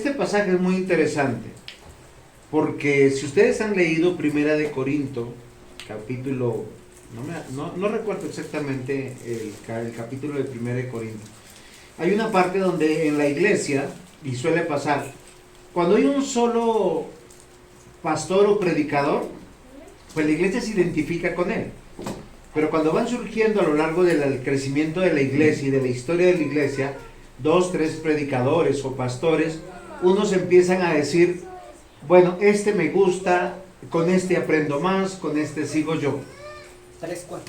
este pasaje es muy interesante, porque si ustedes han leído Primera de Corinto, capítulo, no recuerdo exactamente el capítulo de Primera de Corinto, hay una parte donde en la iglesia, y suele pasar, cuando hay un solo pastor o predicador, pues la iglesia se identifica con él. Pero cuando van surgiendo a lo largo del crecimiento de la iglesia y de la historia de la iglesia, 2, 3 predicadores o pastores, unos empiezan a decir, bueno, este me gusta, con este aprendo más, con este sigo yo. 3:4.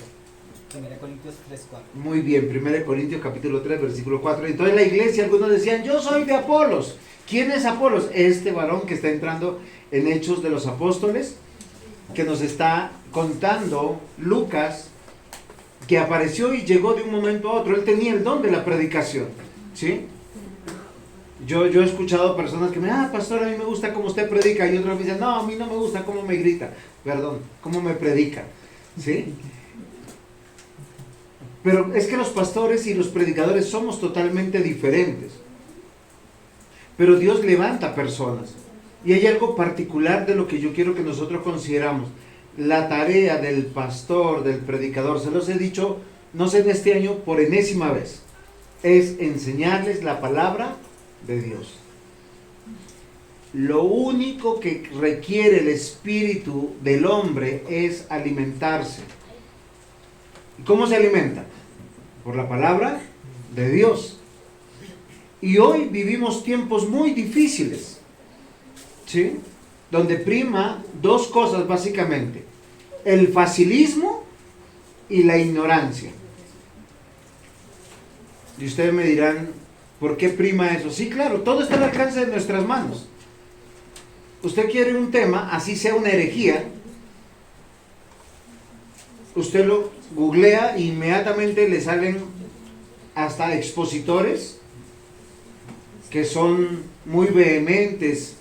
1 Corintios 3:4. Muy bien, 1 Corintios capítulo 3, versículo 4. Entonces la iglesia, algunos decían, yo soy de Apolos. ¿Quién es Apolos? Este varón que está entrando en Hechos de los Apóstoles, que nos está contando Lucas, que apareció y llegó de un momento a otro. Él tenía el don de la predicación, ¿sí? Yo he escuchado personas que me dicen, pastor, a mí me gusta cómo usted predica, y otros me dicen, no, a mí no me gusta cómo me grita, perdón, cómo me predica, ¿sí? Pero es que los pastores y los predicadores somos totalmente diferentes. Pero Dios levanta personas. Y hay algo particular de lo que yo quiero que nosotros consideramos. La tarea del pastor, del predicador, se los he dicho, no sé, en este año por enésima vez, es enseñarles la palabra de Dios. Lo único que requiere el espíritu del hombre es alimentarse. ¿Y cómo se alimenta? Por la palabra de Dios. Y hoy vivimos tiempos muy difíciles, ¿sí? Donde prima dos cosas básicamente: el facilismo y la ignorancia. Y ustedes me dirán, ¿por qué prima eso? Sí, claro, todo está al alcance de nuestras manos. Usted quiere un tema, así sea una herejía, usted lo googlea e inmediatamente le salen hasta expositores que son muy vehementes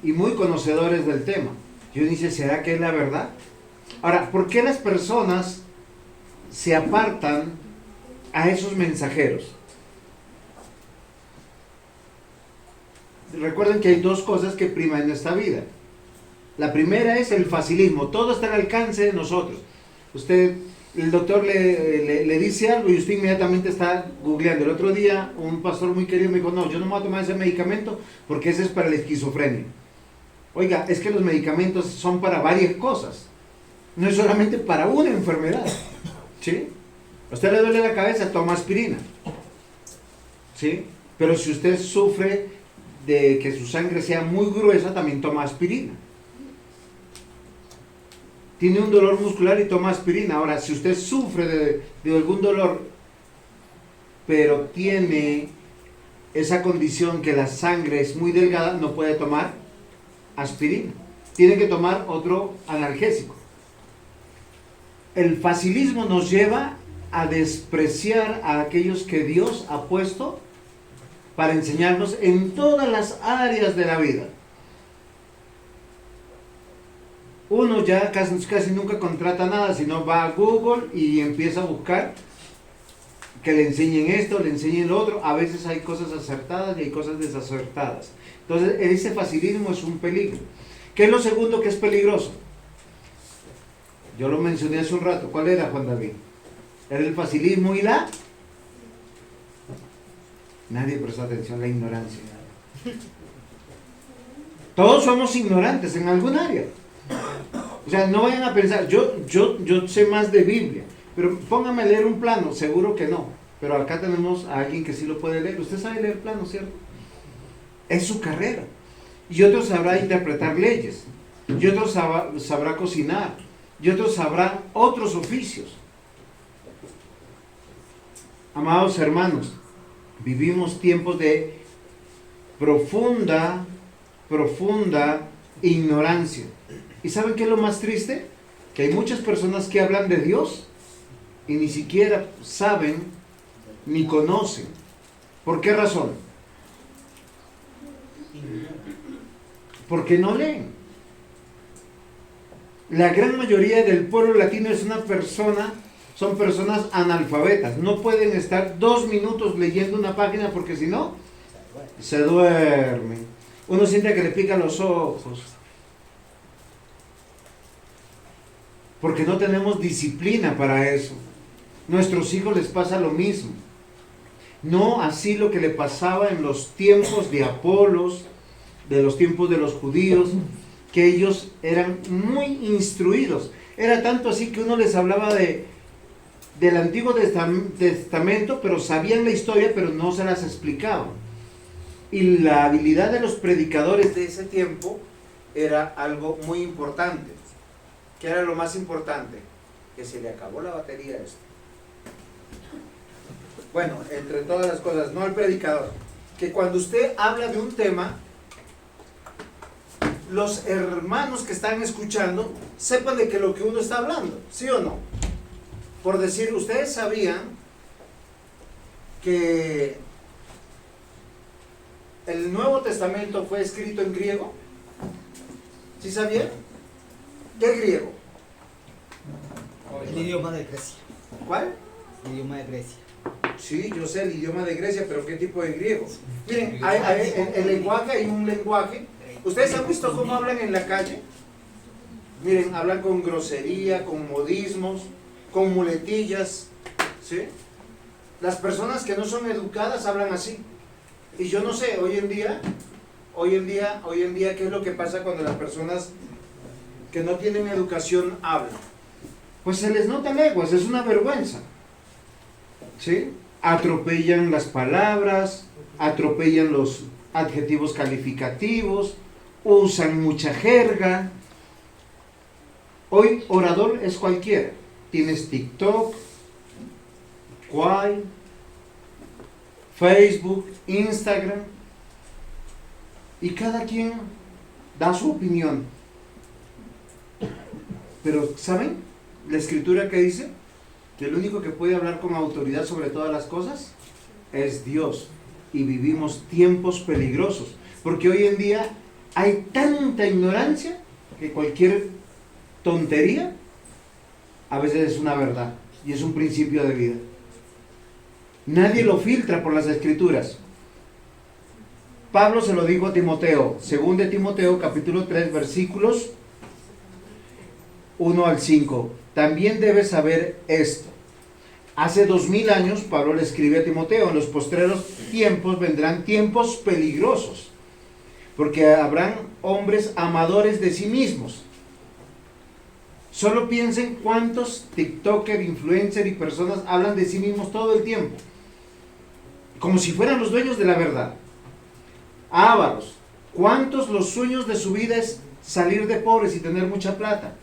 y muy conocedores del tema. Y uno dice, ¿será que es la verdad? Ahora, ¿por qué las personas se apartan a esos mensajeros? Recuerden que hay dos cosas que priman en esta vida. La primera es el facilismo. Todo está al alcance de nosotros. Usted, el doctor le dice algo y usted inmediatamente está googleando. El otro día un pastor muy querido me dijo, no, yo no me voy a tomar ese medicamento porque ese es para la esquizofrenia. Oiga, es que los medicamentos son para varias cosas. No es solamente para una enfermedad, ¿sí? A usted le duele la cabeza, toma aspirina, ¿sí? Pero si usted sufre de que su sangre sea muy gruesa, también toma aspirina. Tiene un dolor muscular y toma aspirina. Ahora, si usted sufre de algún dolor, pero tiene esa condición que la sangre es muy delgada, no puede tomar aspirina. Tiene que tomar otro analgésico. El facilismo nos lleva a despreciar a aquellos que Dios ha puesto para enseñarnos en todas las áreas de la vida. Uno ya casi nunca contrata nada, sino va a Google y empieza a buscar que le enseñen esto, le enseñen lo otro. A veces hay cosas acertadas y hay cosas desacertadas. Entonces, ese facilismo es un peligro. ¿Qué es lo segundo que es peligroso? Yo lo mencioné hace un rato. ¿Cuál era, Juan David? Era el facilismo y la... Nadie prestó atención, la ignorancia. Todos somos ignorantes en algún área. O sea, no vayan a pensar, yo sé más de Biblia, pero póngame a leer un plano, seguro que no. Pero acá tenemos a alguien que sí lo puede leer. Usted sabe leer plano, ¿cierto? Es su carrera. Y otro sabrá interpretar leyes. Y otro sabrá cocinar. Y otros sabrán otros oficios. Amados hermanos, vivimos tiempos de profunda ignorancia. ¿Y saben qué es lo más triste? Que hay muchas personas que hablan de Dios y ni siquiera saben ni conocen. ¿Por qué razón? Porque no leen. La gran mayoría del pueblo latino son personas analfabetas. No pueden estar 2 minutos leyendo una página porque si no, Se duermen. Uno siente que le pican los ojos. Porque no tenemos disciplina para eso. Nuestros hijos les pasa lo mismo. No así lo que le pasaba en los tiempos de Apolos, de los tiempos de los judíos, que ellos eran muy instruidos. Era tanto así que uno les hablaba del Antiguo Testamento, pero sabían la historia, pero no se las explicaban. Y la habilidad de los predicadores de ese tiempo era algo muy importante. ¿Qué era lo más importante? Que se le acabó la batería a esto. Bueno, entre todas las cosas, no al predicador. Que cuando usted habla de un tema, los hermanos que están escuchando sepan de que lo que uno está hablando, ¿sí o no? Por decir, ustedes sabían que el Nuevo Testamento fue escrito en griego. ¿Sí sabían? ¿Qué griego? El idioma de Grecia. ¿Cuál? El idioma de Grecia. Sí, yo sé el idioma de Grecia, pero ¿qué tipo de griego? Miren, el lenguaje, hay un lenguaje. ¿Ustedes han visto cómo hablan en la calle? Miren, hablan con grosería, con modismos, con muletillas, ¿sí? Las personas que no son educadas hablan así. Y yo no sé, hoy en día, ¿qué es lo que pasa cuando las personas que no tienen educación hablan? Pues se les nota leguas, es una vergüenza, ¿sí? Atropellan las palabras, atropellan los adjetivos calificativos, usan mucha jerga. Hoy orador es cualquiera. Tienes TikTok, Quai, Facebook, Instagram, y cada quien da su opinión. Pero ¿saben la escritura que dice? Que el único que puede hablar con autoridad sobre todas las cosas es Dios. Y vivimos tiempos peligrosos, porque hoy en día hay tanta ignorancia que cualquier tontería a veces es una verdad y es un principio de vida. Nadie lo filtra por las escrituras. Pablo se lo dijo a Timoteo, 2 de Timoteo capítulo 3 versículos 1 al 5. También debes saber esto. Hace 2000 años Pablo le escribe a Timoteo: en los postreros tiempos vendrán tiempos peligrosos, porque habrán hombres amadores de sí mismos. Solo piensen cuántos TikToker, influencer y personas hablan de sí mismos todo el tiempo, como si fueran los dueños de la verdad. Ávaros, cuántos los sueños de su vida es salir de pobres y tener mucha plata.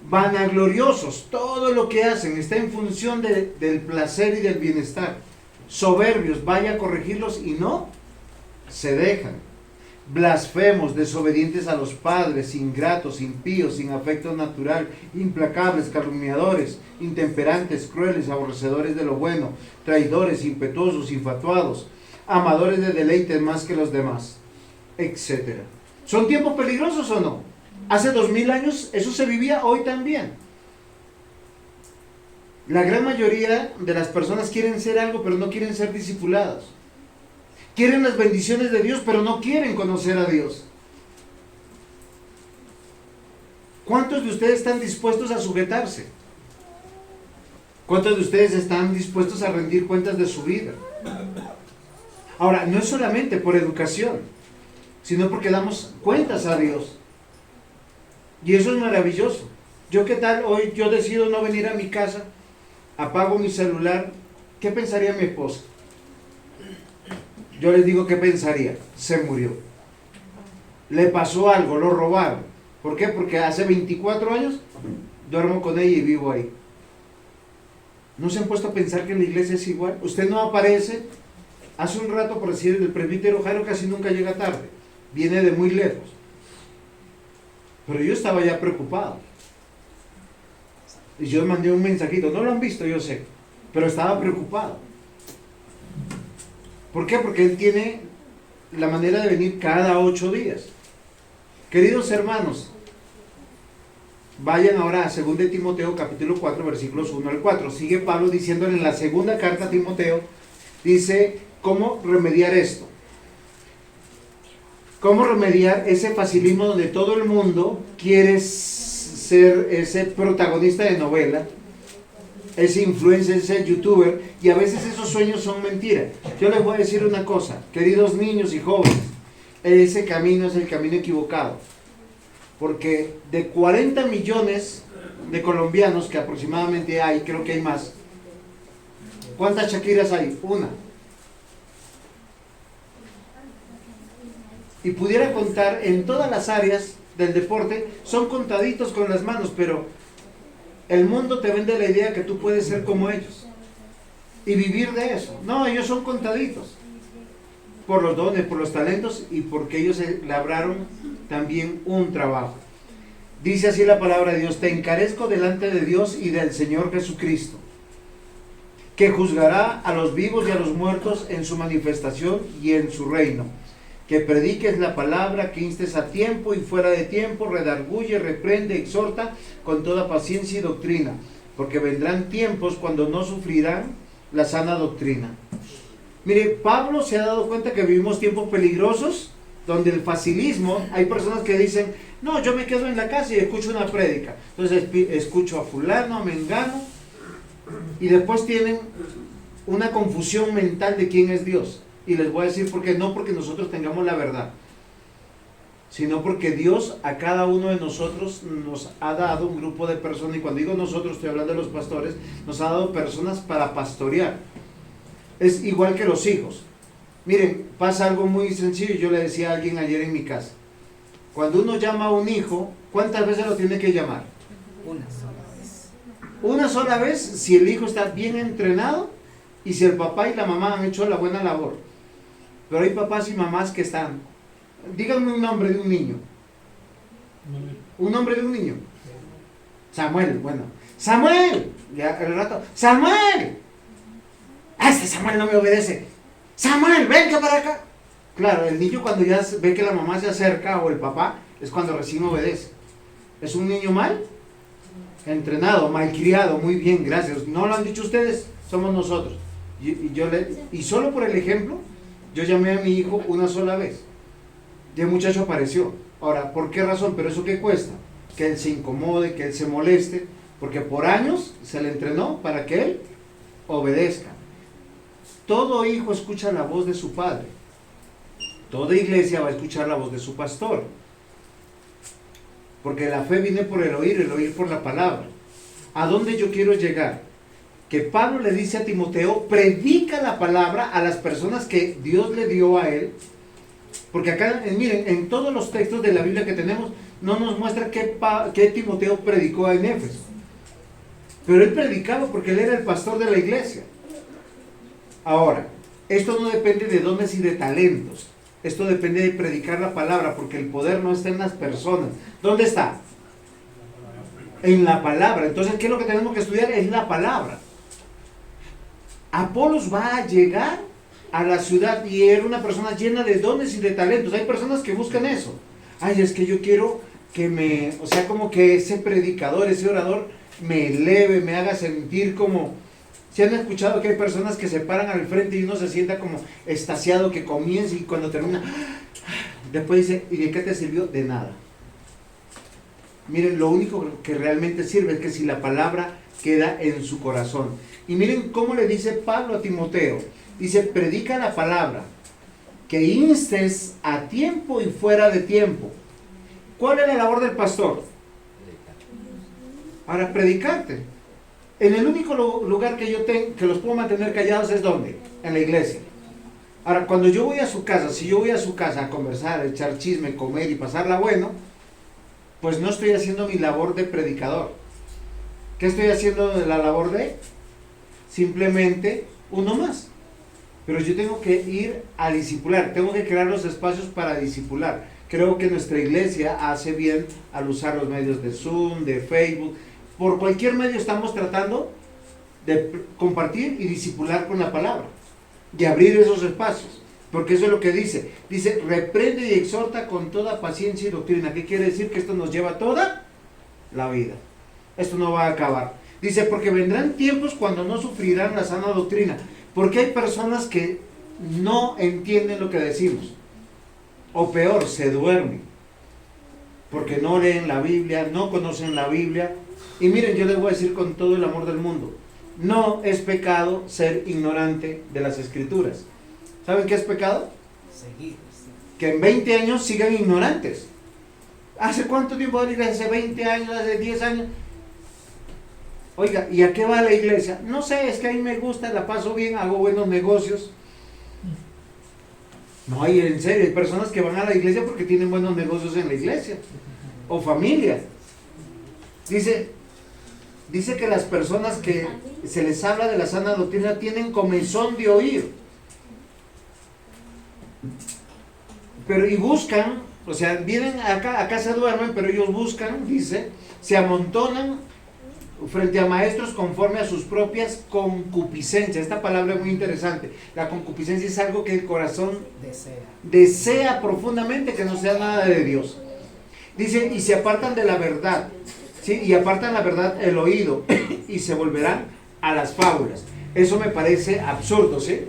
Vanagloriosos, todo lo que hacen está en función del placer y del bienestar. Soberbios, vaya a corregirlos y no se dejan. Blasfemos, desobedientes a los padres, ingratos, impíos, sin afecto natural, implacables, calumniadores, intemperantes, crueles, aborrecedores de lo bueno, traidores, impetuosos, infatuados, amadores de deleites más que los demás, etc. ¿Son tiempos peligrosos o no? Hace 2000 años eso se vivía, hoy también. La gran mayoría de las personas quieren ser algo, pero no quieren ser discipulados. Quieren las bendiciones de Dios, pero no quieren conocer a Dios. ¿Cuántos de ustedes están dispuestos a sujetarse? ¿Cuántos de ustedes están dispuestos a rendir cuentas de su vida? Ahora, no es solamente por educación, sino porque damos cuentas a Dios. Y eso es maravilloso. Yo, ¿qué tal? Hoy yo decido no venir a mi casa, apago mi celular. ¿Qué pensaría mi esposa? Yo les digo, ¿qué pensaría? Se murió. Le pasó algo, lo robaron. ¿Por qué? Porque hace 24 años duermo con ella y vivo ahí. ¿No se han puesto a pensar que en la iglesia es igual? Usted no aparece. Hace un rato, por decir, el presbítero Jairo casi nunca llega tarde. Viene de muy lejos. Pero yo estaba ya preocupado. Y yo mandé un mensajito. No lo han visto, yo sé. Pero estaba preocupado. ¿Por qué? Porque él tiene la manera de venir cada 8 días. Queridos hermanos, vayan ahora a 2 de Timoteo capítulo 4 versículos 1 al 4. Sigue Pablo diciéndole en la segunda carta a Timoteo, dice, ¿cómo remediar esto? ¿Cómo remediar ese facilismo donde todo el mundo quiere ser ese protagonista de novela, ese influencer, ese youtuber, y a veces esos sueños son mentiras? Yo les voy a decir una cosa, queridos niños y jóvenes, ese camino es el camino equivocado, porque de 40 millones de colombianos que aproximadamente hay, creo que hay más, ¿cuántas Shakiras hay? Una. Y pudiera contar en todas las áreas del deporte, son contaditos con las manos, pero el mundo te vende la idea que tú puedes ser como ellos y vivir de eso. No, ellos son contaditos por los dones, por los talentos y porque ellos labraron también un trabajo. Dice así la palabra de Dios: te encarezco delante de Dios y del Señor Jesucristo, que juzgará a los vivos y a los muertos en su manifestación y en su reino. Que prediques la palabra, que instes a tiempo y fuera de tiempo, redarguye, reprende, exhorta con toda paciencia y doctrina, porque vendrán tiempos cuando no sufrirán la sana doctrina. Mire, Pablo se ha dado cuenta que vivimos tiempos peligrosos, donde el facilismo, hay personas que dicen, no, yo me quedo en la casa y escucho una prédica, entonces escucho a fulano, a mengano, y después tienen una confusión mental de quién es Dios. Y les voy a decir por qué. No porque nosotros tengamos la verdad, sino porque Dios a cada uno de nosotros nos ha dado un grupo de personas, y cuando digo nosotros estoy hablando de los pastores, nos ha dado personas para pastorear. Es igual que los hijos. Miren, pasa algo muy sencillo. Yo le decía a alguien ayer en mi casa, cuando uno llama a un hijo, ¿cuántas veces lo tiene que llamar? Una sola vez. Una sola vez, si el hijo está bien entrenado y si el papá y la mamá han hecho la buena labor. Pero hay papás y mamás que están, díganme un nombre de un niño. Un nombre de un niño. Samuel, bueno. ¡Samuel! Ya el rato, ¡Samuel! ¡Ah, este Samuel no me obedece! ¡Samuel, venga para acá! Claro, el niño cuando ya ve que la mamá se acerca o el papá, es cuando recién obedece. ¿Es un niño mal? Entrenado, malcriado, muy bien, gracias. ¿No lo han dicho ustedes? Somos nosotros. Y solo por el ejemplo, yo llamé a mi hijo una sola vez y el muchacho apareció. Ahora, ¿por qué razón? ¿Pero eso qué cuesta? Que él se incomode, que él se moleste, porque por años se le entrenó para que él obedezca. Todo hijo escucha la voz de su padre. Toda iglesia va a escuchar la voz de su pastor, porque la fe viene por el oír por la palabra. ¿A dónde yo quiero llegar? Que Pablo le dice a Timoteo, predica la palabra a las personas que Dios le dio a él, porque acá, miren, en todos los textos de la Biblia que tenemos, no nos muestra qué Timoteo predicó en Éfeso, pero él predicaba porque él era el pastor de la iglesia. Ahora, esto no depende de dones y de talentos, esto depende de predicar la palabra, porque el poder no está en las personas. ¿Dónde está? En la palabra. Entonces, ¿qué es lo que tenemos que estudiar? Es la palabra. Apolos va a llegar a la ciudad y era una persona llena de dones y de talentos. Hay personas que buscan eso. Ay, es que yo quiero que o sea, como que ese predicador, ese orador me eleve, me haga sentir como... ¿Se han escuchado que hay personas que se paran al frente y uno se sienta como extasiado, que comienza y cuando termina, después dice, ¿y de qué te sirvió? De nada. Miren, lo único que realmente sirve es que si la palabra queda en su corazón. Y miren cómo le dice Pablo a Timoteo. Dice, predica la palabra, que instes a tiempo y fuera de tiempo. ¿Cuál es la labor del pastor? Ahora, predicarte. En el único lugar que yo tengo, que los puedo mantener callados, es ¿dónde? En la iglesia. Ahora, cuando yo voy a su casa, si yo voy a su casa a conversar, a echar chisme, comer y pasarla bueno, pues no estoy haciendo mi labor de predicador. ¿Qué estoy haciendo de la labor de? Simplemente uno más. Pero yo tengo que ir a discipular, tengo que crear los espacios para discipular. Creo que nuestra iglesia hace bien al usar los medios de Zoom, de Facebook. Por cualquier medio estamos tratando de compartir y discipular con la palabra, de abrir esos espacios, porque eso es lo que dice. Dice, reprende y exhorta con toda paciencia y doctrina. ¿Qué quiere decir? Que esto nos lleva toda la vida. Esto no va a acabar. Dice, porque vendrán tiempos cuando no sufrirán la sana doctrina. Porque hay personas que no entienden lo que decimos. o peor, se duermen, porque no leen la Biblia, no conocen la Biblia. Y miren, yo les voy a decir con todo el amor del mundo, no es pecado ser ignorante de las Escrituras. ¿Saben qué es pecado? Seguir, sí. Que en 20 años sigan ignorantes. ¿Hace cuánto tiempo va la iglesia? ¿Hace 20 años? ¿Hace 10 años? Oiga, ¿y a qué va la iglesia? No sé, es que a mí me gusta, la paso bien, hago buenos negocios. No, hay en serio, hay personas que van a la iglesia porque tienen buenos negocios en la iglesia. O familia. Dice que las personas que se les habla de la sana doctrina tienen comezón de oír. Pero y buscan, o sea, vienen acá se duermen, pero ellos buscan, dice, se amontonan frente a maestros conforme a sus propias concupiscencias. Esta palabra es muy interesante. La concupiscencia es algo que el corazón desea profundamente, que no sea nada de Dios. Dice, y se apartan de la verdad, ¿sí? Y apartan la verdad el oído y se volverán a las fábulas. Eso me parece absurdo, ¿sí?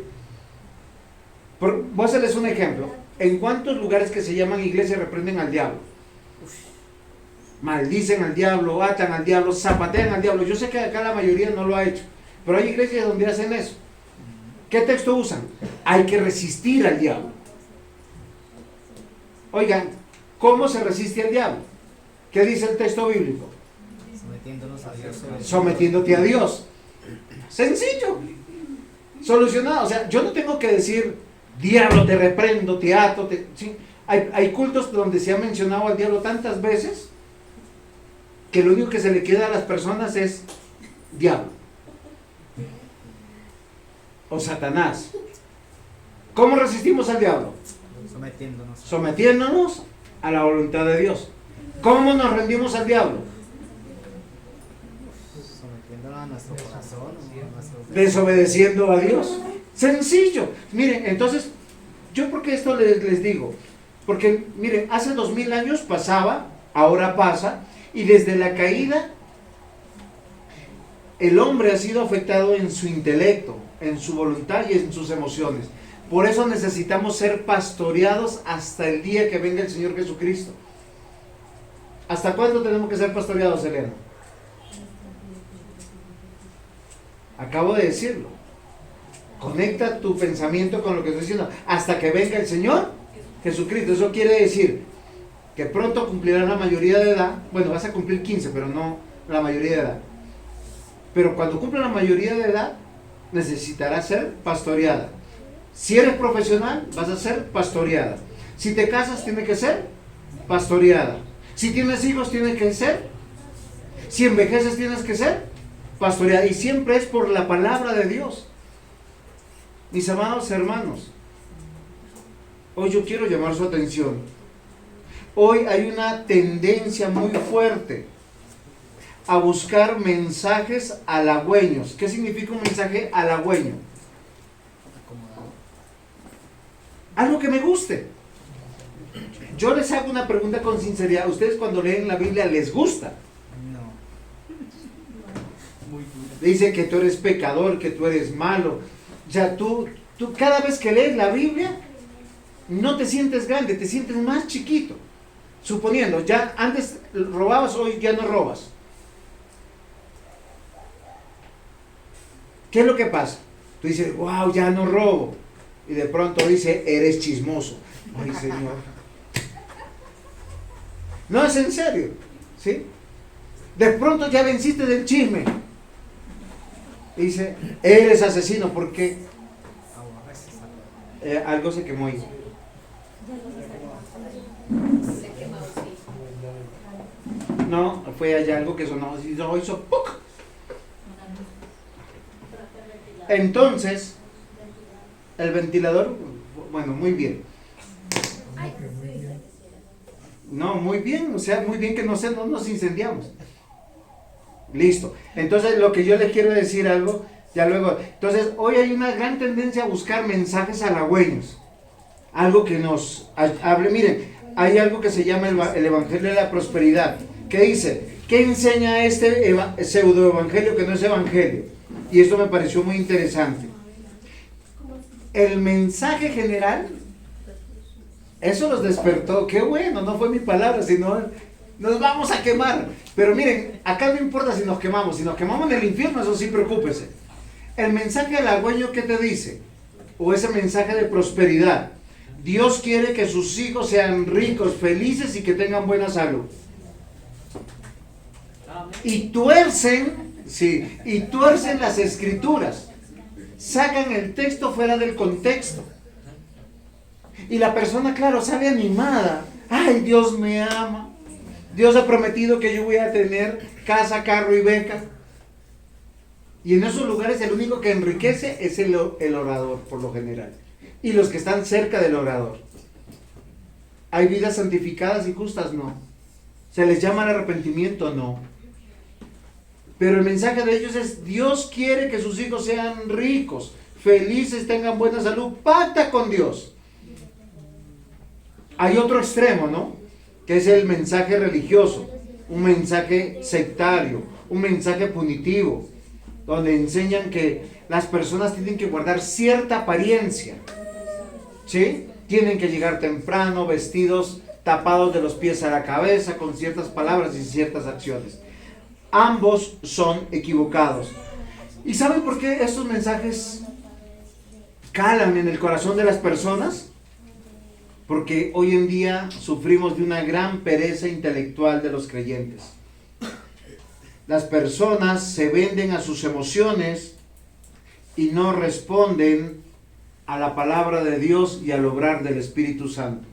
Voy a hacerles un ejemplo. ¿En cuántos lugares que se llaman iglesia reprenden al diablo? Maldicen al diablo, atan al diablo, zapatean al diablo. Yo sé que acá la mayoría no lo ha hecho, pero hay iglesias donde hacen eso. ¿Qué texto usan? Hay que resistir al diablo. Oigan, ¿cómo se resiste al diablo? ¿Qué dice el texto bíblico? Sometiéndonos a Dios. Sometiéndote a Dios. Sencillo. Solucionado. O sea, yo no tengo que decir, diablo, te reprendo, te ato. ¿Sí? Hay cultos donde se ha mencionado al diablo tantas veces que lo único que se le queda a las personas es diablo o Satanás. ¿Cómo resistimos al diablo? Sometiéndonos a la voluntad de Dios. ¿Cómo nos rendimos al diablo? Sometiéndonos a nuestro corazón, desobedeciendo a Dios. Sencillo. Miren, entonces, ¿yo por qué esto les digo? Porque, miren, hace 2000 años pasaba, ahora pasa, y desde la caída, el hombre ha sido afectado en su intelecto, en su voluntad y en sus emociones. Por eso necesitamos ser pastoreados hasta el día que venga el Señor Jesucristo. ¿Hasta cuándo tenemos que ser pastoreados, Elena? Acabo de decirlo. Conecta tu pensamiento con lo que estoy diciendo. Hasta que venga el Señor Jesucristo. Eso quiere decir que pronto cumplirás la mayoría de edad. Bueno, vas a cumplir 15, pero no la mayoría de edad. Pero cuando cumpla la mayoría de edad, necesitarás ser pastoreada. Si eres profesional, vas a ser pastoreada. Si te casas, tiene que ser pastoreada. Si tienes hijos, tienes que ser. Si envejeces, tienes que ser pastoreada. Y siempre es por la palabra de Dios. Mis amados hermanos, hoy yo quiero llamar su atención. Hoy hay una tendencia muy fuerte a buscar mensajes halagüeños. ¿Qué significa un mensaje halagüeño? Algo que me guste. Yo les hago una pregunta con sinceridad. ¿Ustedes cuando leen la Biblia les gusta? No. Dice que tú eres pecador, que tú eres malo. O sea, tú cada vez que lees la Biblia, no te sientes grande, te sientes más chiquito. Suponiendo, ya antes robabas, hoy ya no robas. ¿Qué es lo que pasa? Tú dices, wow, ya no robo. Y de pronto dice, eres chismoso. Ay, Señor. No, es en serio. ¿Sí? De pronto ya venciste del chisme. Dice, eres asesino. ¿Por qué? Algo se quemó ahí. No, fue allá algo que sonó así, hizo ¡puc! Entonces, el ventilador, bueno, muy bien. No, muy bien, o sea, muy bien que no nos incendiamos. Listo. Entonces, lo que yo le quiero decir algo, ya luego. Entonces, hoy hay una gran tendencia a buscar mensajes halagüeños. Algo que nos hable. Miren, hay algo que se llama el Evangelio de la Prosperidad. ¿Qué dice? ¿Qué enseña este pseudo evangelio que no es evangelio? Y esto me pareció muy interesante. El mensaje general Eso los despertó. Qué bueno, no fue mi palabra, sino nos vamos a quemar. Pero miren, acá no importa si nos quemamos. Si nos quemamos en el infierno, eso sí, preocúpese. El mensaje halagüeño, ¿qué te dice? O ese mensaje de prosperidad. Dios quiere que sus hijos sean ricos, felices y que tengan buena salud. Y tuercen, sí, y tuercen las escrituras. Sacan el texto fuera del contexto. Y la persona, claro, sale animada. Ay, Dios me ama. Dios ha prometido que yo voy a tener casa, carro y beca. Y en esos lugares el único que enriquece es el orador, por lo general. Y los que están cerca del orador. ¿Hay vidas santificadas y justas? No. ¿Se les llama al arrepentimiento? No. Pero el mensaje de ellos es: Dios quiere que sus hijos sean ricos, felices, tengan buena salud. Pacta con Dios. Hay otro extremo, ¿no? Que es el mensaje religioso, un mensaje sectario, un mensaje punitivo, donde enseñan que las personas tienen que guardar cierta apariencia, ¿sí? Tienen que llegar temprano, vestidos tapados de los pies a la cabeza, con ciertas palabras y ciertas acciones. Ambos son equivocados. ¿Y saben por qué estos mensajes calan en el corazón de las personas? Porque hoy en día sufrimos de una gran pereza intelectual de los creyentes. Las personas se venden a sus emociones y no responden a la palabra de Dios y al obrar del Espíritu Santo.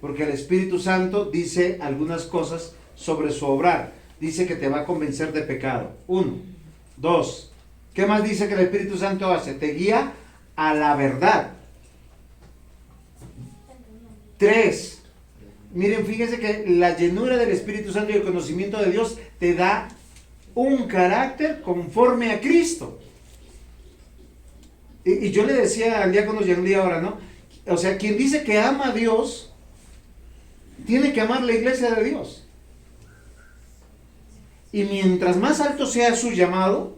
Porque el Espíritu Santo dice algunas cosas sobre su obrar. Dice que te va a convencer de pecado. 1. 2. ¿Qué más dice que el Espíritu Santo hace? Te guía a la verdad. 3. Miren, fíjense que la llenura del Espíritu Santo y el conocimiento de Dios te da un carácter conforme a Cristo. Y yo le decía al diácono Yanli ahora, ¿no? O sea, quien dice que ama a Dios, tiene que amar la iglesia de Dios. Y mientras más alto sea su llamado,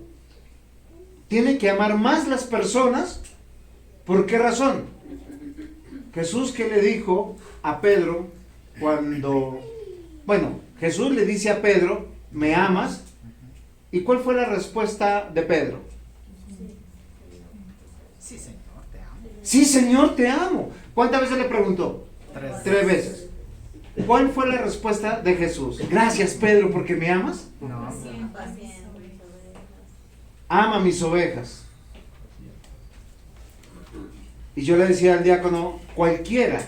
tiene que amar más las personas. ¿Por qué razón? Jesús, ¿qué le dijo a Pedro cuando... Bueno, Jesús le dice a Pedro: ¿me amas? ¿Y cuál fue la respuesta de Pedro? Sí, Señor, te amo. Sí, Señor, te amo. ¿Cuántas veces le preguntó? 3 3 veces. ¿Cuál fue la respuesta de Jesús? Gracias, Pedro, porque me amas. No, Ama mis ovejas. Y yo le decía al diácono: cualquiera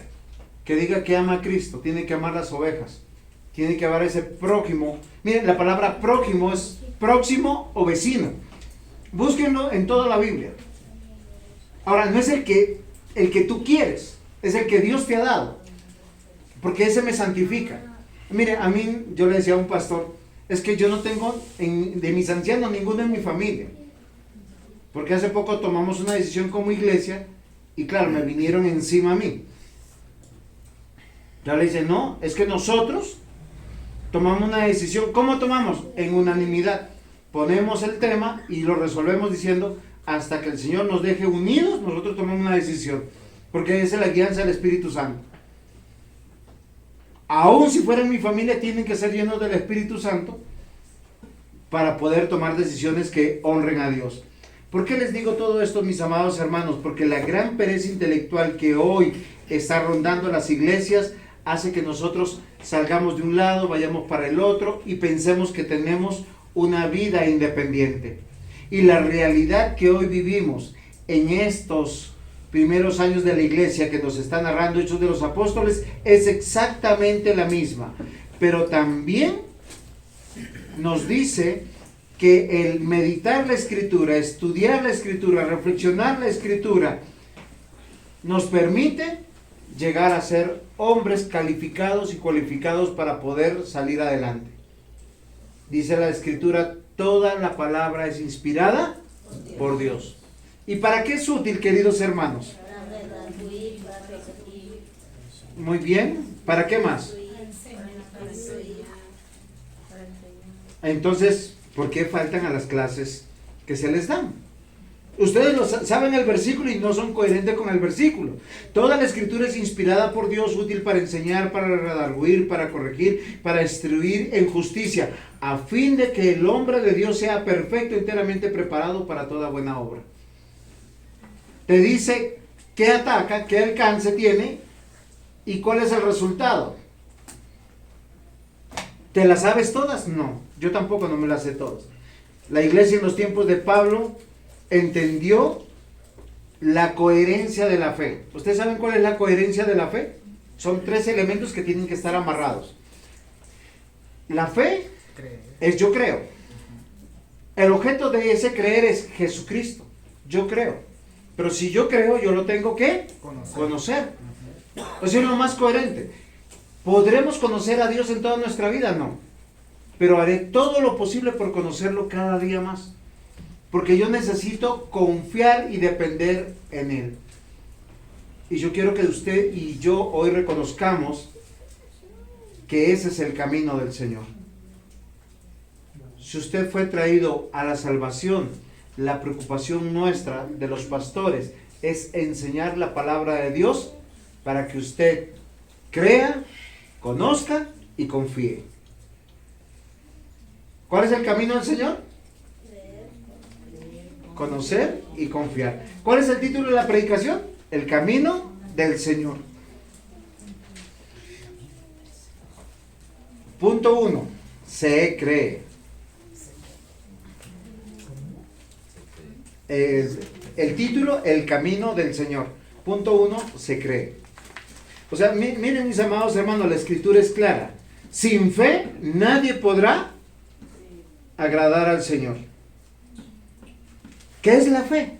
que diga que ama a Cristo tiene que amar las ovejas, tiene que amar a ese prójimo. Miren, la palabra prójimo es próximo o vecino. Búsquenlo en toda la Biblia. Ahora, no es el que tú quieres, es el que Dios te ha dado, porque ese me santifica. Mire, a mí, yo le decía a un pastor: es que yo no tengo de mis ancianos ninguno en mi familia, porque hace poco tomamos una decisión como iglesia y claro, me vinieron encima a mí. Ya le dice: no, es que nosotros tomamos una decisión. ¿Cómo tomamos? En unanimidad. Ponemos el tema y lo resolvemos diciendo: hasta que el Señor nos deje unidos, nosotros tomamos una decisión, porque esa es la guianza del Espíritu Santo. Aún si fuera en mi familia, tienen que ser llenos del Espíritu Santo para poder tomar decisiones que honren a Dios. ¿Por qué les digo todo esto, mis amados hermanos? Porque la gran pereza intelectual que hoy está rondando las iglesias hace que nosotros salgamos de un lado, vayamos para el otro y pensemos que tenemos una vida independiente. Y la realidad que hoy vivimos en estos primeros años de la iglesia que nos está narrando Hechos de los Apóstoles es exactamente la misma. Pero también nos dice que el meditar la Escritura, estudiar la Escritura, reflexionar la Escritura, nos permite llegar a ser hombres calificados y cualificados para poder salir adelante. Dice la Escritura: toda la palabra es inspirada por Dios. ¿Y para qué es útil, queridos hermanos? Muy bien. ¿Para qué más? Entonces, ¿por qué faltan a las clases que se les dan? Ustedes saben el versículo y no son coherentes con el versículo. Toda la escritura es inspirada por Dios, útil para enseñar, para redarguir, para corregir, para instruir en justicia, a fin de que el hombre de Dios sea perfecto, enteramente preparado para toda buena obra. Te dice qué ataca, qué alcance tiene y cuál es el resultado. ¿Te las sabes todas? No, yo tampoco no me las sé todas. La iglesia en los tiempos de Pablo entendió la coherencia de la fe. ¿Ustedes saben cuál es la coherencia de la fe? Son 3 elementos que tienen que estar amarrados. La fe es yo creo. El objeto de ese creer es Jesucristo. Yo creo. Pero si yo creo, yo lo tengo que conocer. Eso es lo más coherente. ¿Podremos conocer a Dios en toda nuestra vida? No. Pero haré todo lo posible por conocerlo cada día más. Porque yo necesito confiar y depender en Él. Y yo quiero que usted y yo hoy reconozcamos que ese es el camino del Señor. Si usted fue traído a la salvación, la preocupación nuestra de los pastores es enseñar la palabra de Dios para que usted crea, conozca y confíe. ¿Cuál es el camino del Señor? Conocer y confiar. ¿Cuál es el título de la predicación? El camino del Señor. Punto 1. Se cree. El título, el camino del Señor. Punto 1. Se cree. O sea, miren mis amados hermanos, la escritura es clara. Sin fe nadie podrá agradar al Señor. ¿Qué es la fe?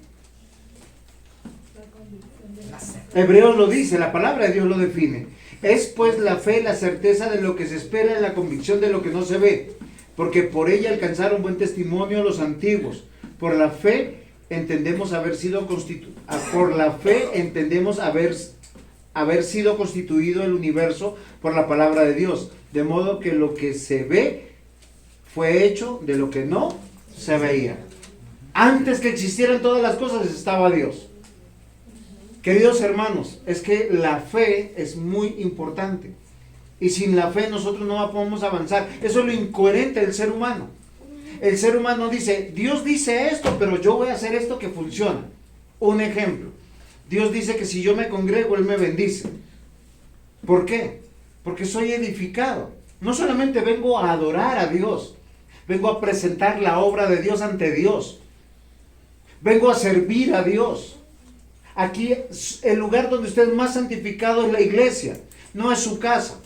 Hebreos lo dice, la palabra de Dios lo define. Es pues la fe la certeza de lo que se espera y la convicción de lo que no se ve, porque por ella alcanzaron buen testimonio los antiguos. Por la fe entendemos haber sido constituido el universo por la palabra de Dios, de modo que lo que se ve fue hecho de lo que no se veía. Antes que existieran todas las cosas estaba Dios. Queridos hermanos, es que la fe es muy importante. Y sin la fe nosotros no podemos avanzar. Eso es lo incoherente del ser humano. El ser humano dice, Dios dice esto, pero yo voy a hacer esto que funciona. Un ejemplo. Dios dice que si yo me congrego, Él me bendice. ¿Por qué? Porque soy edificado. No solamente vengo a adorar a Dios, vengo a presentar la obra de Dios ante Dios. Vengo a servir a Dios. Aquí el lugar donde usted es más santificado es la iglesia, no es su casa.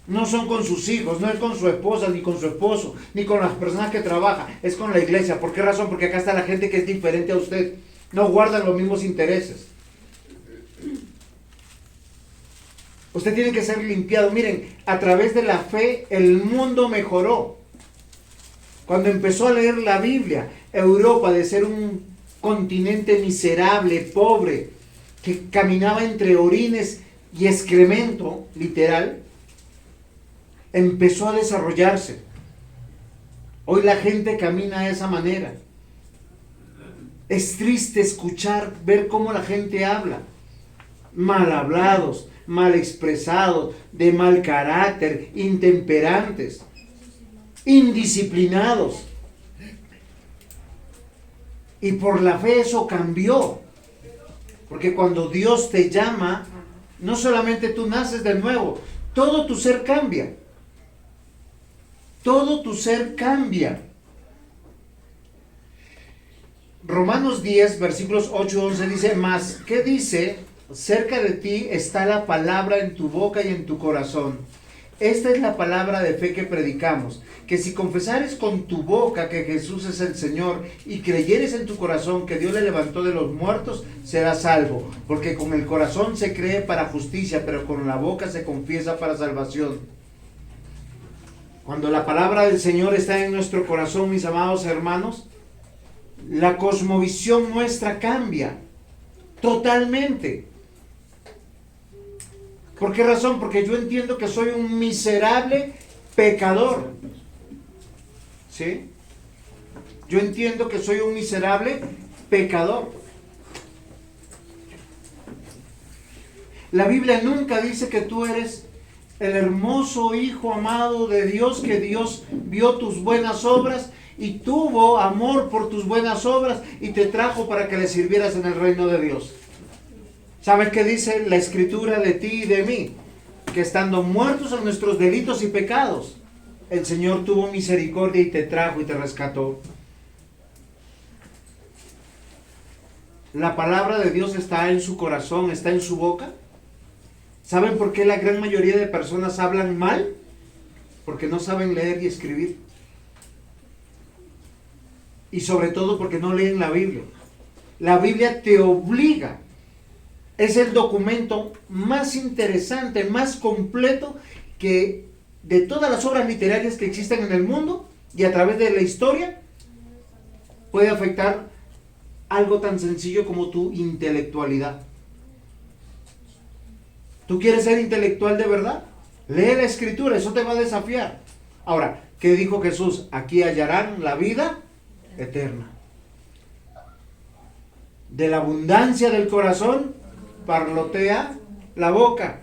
No son con sus hijos, no es con su esposa, ni con su esposo, ni con las personas que trabajan, es con la iglesia. ¿Por qué razón? Porque acá está la gente que es diferente a usted, no guardan los mismos intereses. Usted tiene que ser limpiado. Miren, a través de la fe el mundo mejoró. Cuando empezó a leer la Biblia, Europa, de ser un continente miserable, pobre, que caminaba entre orines y excremento, literal, empezó a desarrollarse. Hoy la gente camina de esa manera. Es triste escuchar, ver cómo la gente habla. Mal hablados, mal expresados, de mal carácter, intemperantes, indisciplinados. Y por la fe eso cambió. Porque cuando Dios te llama, no solamente tú naces de nuevo, todo tu ser cambia. Todo tu ser cambia. Romanos 10, versículos 8-11 dice, mas, ¿qué dice? Cerca de ti está la palabra en tu boca y en tu corazón. Esta es la palabra de fe que predicamos, que si confesares con tu boca que Jesús es el Señor y creyeres en tu corazón que Dios le levantó de los muertos, serás salvo. Porque con el corazón se cree para justicia, pero con la boca se confiesa para salvación. Cuando la palabra del Señor está en nuestro corazón, mis amados hermanos, la cosmovisión nuestra cambia totalmente. ¿Por qué razón? Porque yo entiendo que soy un miserable pecador. ¿Sí? Yo entiendo que soy un miserable pecador. La Biblia nunca dice que tú eres el hermoso hijo amado de Dios, que Dios vio tus buenas obras y tuvo amor por tus buenas obras y te trajo para que le sirvieras en el reino de Dios. ¿Sabes qué dice la Escritura de ti y de mí? Que estando muertos en nuestros delitos y pecados, el Señor tuvo misericordia y te trajo y te rescató. La palabra de Dios está en su corazón, está en su boca. ¿Saben por qué la gran mayoría de personas hablan mal? Porque no saben leer y escribir. Y sobre todo porque no leen la Biblia. La Biblia te obliga. Es el documento más interesante, más completo que de todas las obras literarias que existen en el mundo y a través de la historia puede afectar algo tan sencillo como tu intelectualidad. ¿Tú quieres ser intelectual de verdad? Lee la Escritura, eso te va a desafiar. Ahora, ¿qué dijo Jesús? Aquí hallarán la vida eterna. De la abundancia del corazón parlotea la boca.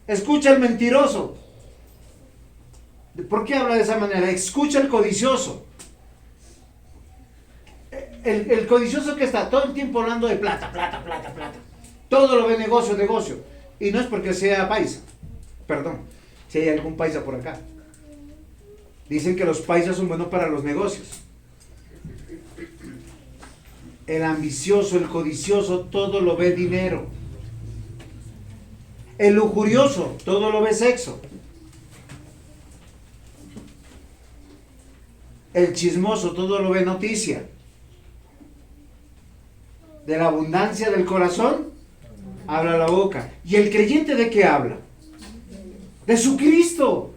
Escucha el mentiroso. ¿Por qué habla de esa manera? Escucha el codicioso. El codicioso que está todo el tiempo hablando de plata, plata, plata, plata. Todo lo ve negocio, negocio. Y no es porque sea paisa. Perdón, si hay algún paisa por acá. Dicen que los paisas son buenos para los negocios. El ambicioso, el codicioso, todo lo ve dinero. El lujurioso, todo lo ve sexo. El chismoso, todo lo ve noticia. De la abundancia del corazón, habla la boca. ¿Y el creyente de qué habla? De su Cristo.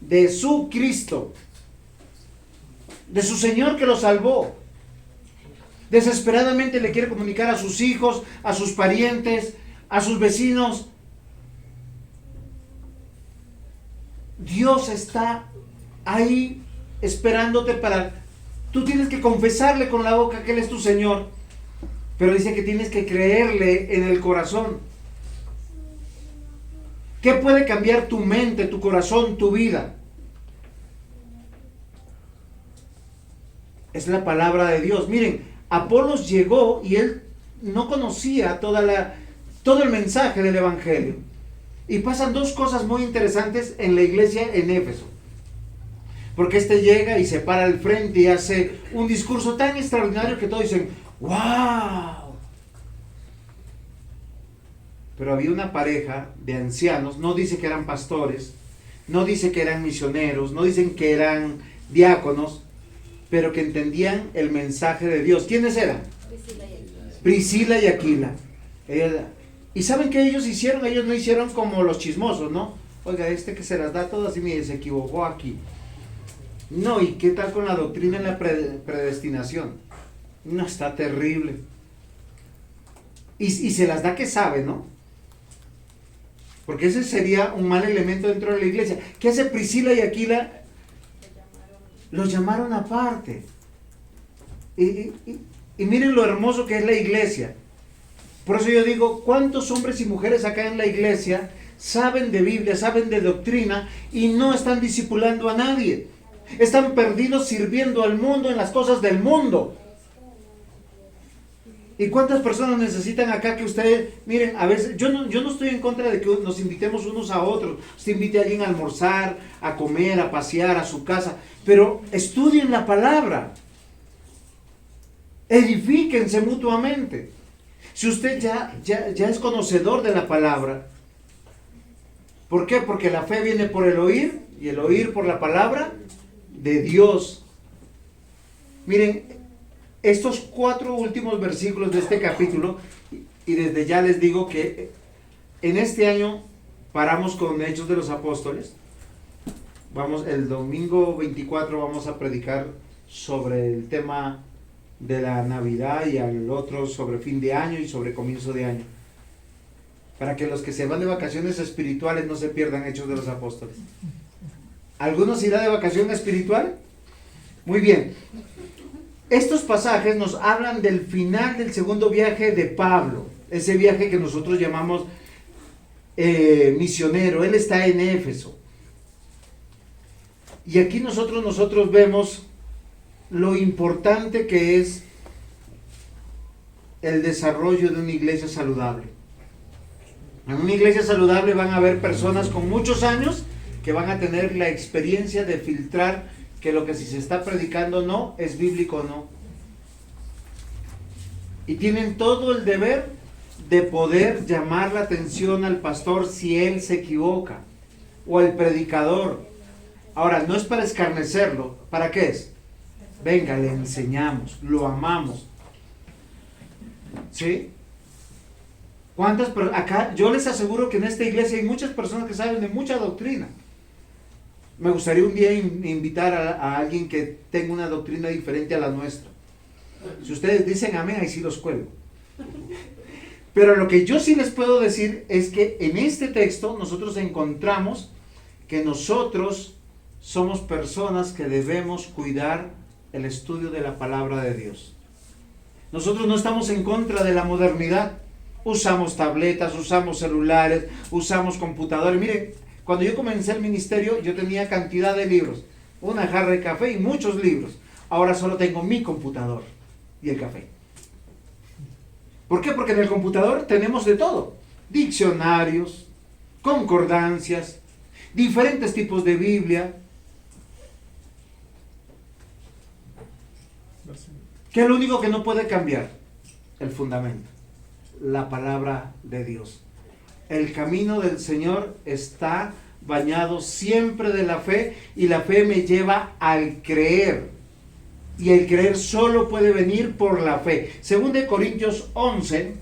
De su Cristo. De su Señor que lo salvó. Desesperadamente le quiere comunicar a sus hijos, a sus parientes, a sus vecinos. Dios está ahí esperándote para... Tú tienes que confesarle con la boca que Él es tu Señor. Pero dice que tienes que creerle en el corazón. ¿Qué puede cambiar tu mente, tu corazón, tu vida? Es la palabra de Dios. Miren, Apolos llegó y él no conocía todo el mensaje del Evangelio. Y pasan dos cosas muy interesantes en la iglesia en Éfeso. Porque este llega y se para al frente y hace un discurso tan extraordinario que todos dicen, ¡wow! Pero había una pareja de ancianos, no dice que eran pastores, no dice que eran misioneros, no dicen que eran diáconos, pero que entendían el mensaje de Dios. ¿Quiénes eran? Priscila y Aquila. ¿Y saben qué ellos hicieron? Ellos no hicieron como los chismosos, ¿no? Oiga, este que se las da todas y mire, se equivocó aquí. No, ¿y qué tal con la doctrina en la predestinación? No, está terrible. Y se las da que sabe, ¿no? Porque ese sería un mal elemento dentro de la iglesia. ¿Qué hace Priscila y Aquila? Los llamaron aparte. Y miren lo hermoso que es la iglesia. Por eso yo digo, ¿cuántos hombres y mujeres acá en la iglesia saben de Biblia, saben de doctrina y no están discipulando a nadie? Están perdidos sirviendo al mundo en las cosas del mundo. ¿Y cuántas personas necesitan acá que ustedes, miren, a veces, yo no estoy en contra de que nos invitemos unos a otros, usted invite a alguien a almorzar, a comer, a pasear, a su casa, pero estudien la palabra, edifíquense mutuamente. Si usted ya es conocedor de la palabra, ¿por qué? Porque la fe viene por el oír, y el oír por la palabra de Dios. Miren, estos 4 últimos versículos de este capítulo, y desde ya les digo que en este año paramos con Hechos de los Apóstoles. El domingo 24 vamos a predicar sobre el tema de la Navidad y al otro sobre fin de año y sobre comienzo de año. Para que los que se van de vacaciones espirituales no se pierdan Hechos de los Apóstoles. ¿Algunos irá de vacación espiritual? Muy bien. Estos pasajes nos hablan del final del segundo viaje de Pablo, ese viaje que nosotros llamamos misionero. Él está en Éfeso. Y aquí nosotros vemos lo importante que es el desarrollo de una iglesia saludable. En una iglesia saludable van a haber personas con muchos años que van a tener la experiencia de filtrar que lo que si se está predicando no es bíblico o no. Y tienen todo el deber de poder llamar la atención al pastor si él se equivoca, o al predicador. Ahora, no es para escarnecerlo. ¿Para qué es? Venga, le enseñamos, lo amamos. ¿Sí? ¿Cuántas personas? Acá yo les aseguro que en esta iglesia hay muchas personas que saben de mucha doctrina. Me gustaría un día invitar a alguien que tenga una doctrina diferente a la nuestra. Si ustedes dicen amén, ahí sí los cuelgo. Pero lo que yo sí les puedo decir es que en este texto nosotros encontramos que nosotros somos personas que debemos cuidar el estudio de la palabra de Dios. Nosotros no estamos en contra de la modernidad. Usamos tabletas, usamos celulares, usamos computadores. Miren, cuando yo comencé el ministerio, yo tenía cantidad de libros. Una jarra de café y muchos libros. Ahora solo tengo mi computador y el café. ¿Por qué? Porque en el computador tenemos de todo. Diccionarios, concordancias, diferentes tipos de Biblia. ¿Qué es lo único que no puede cambiar? El fundamento. La palabra de Dios. El camino del Señor está bañado siempre de la fe, y la fe me lleva al creer, y el creer solo puede venir por la fe. Según de Corintios 11,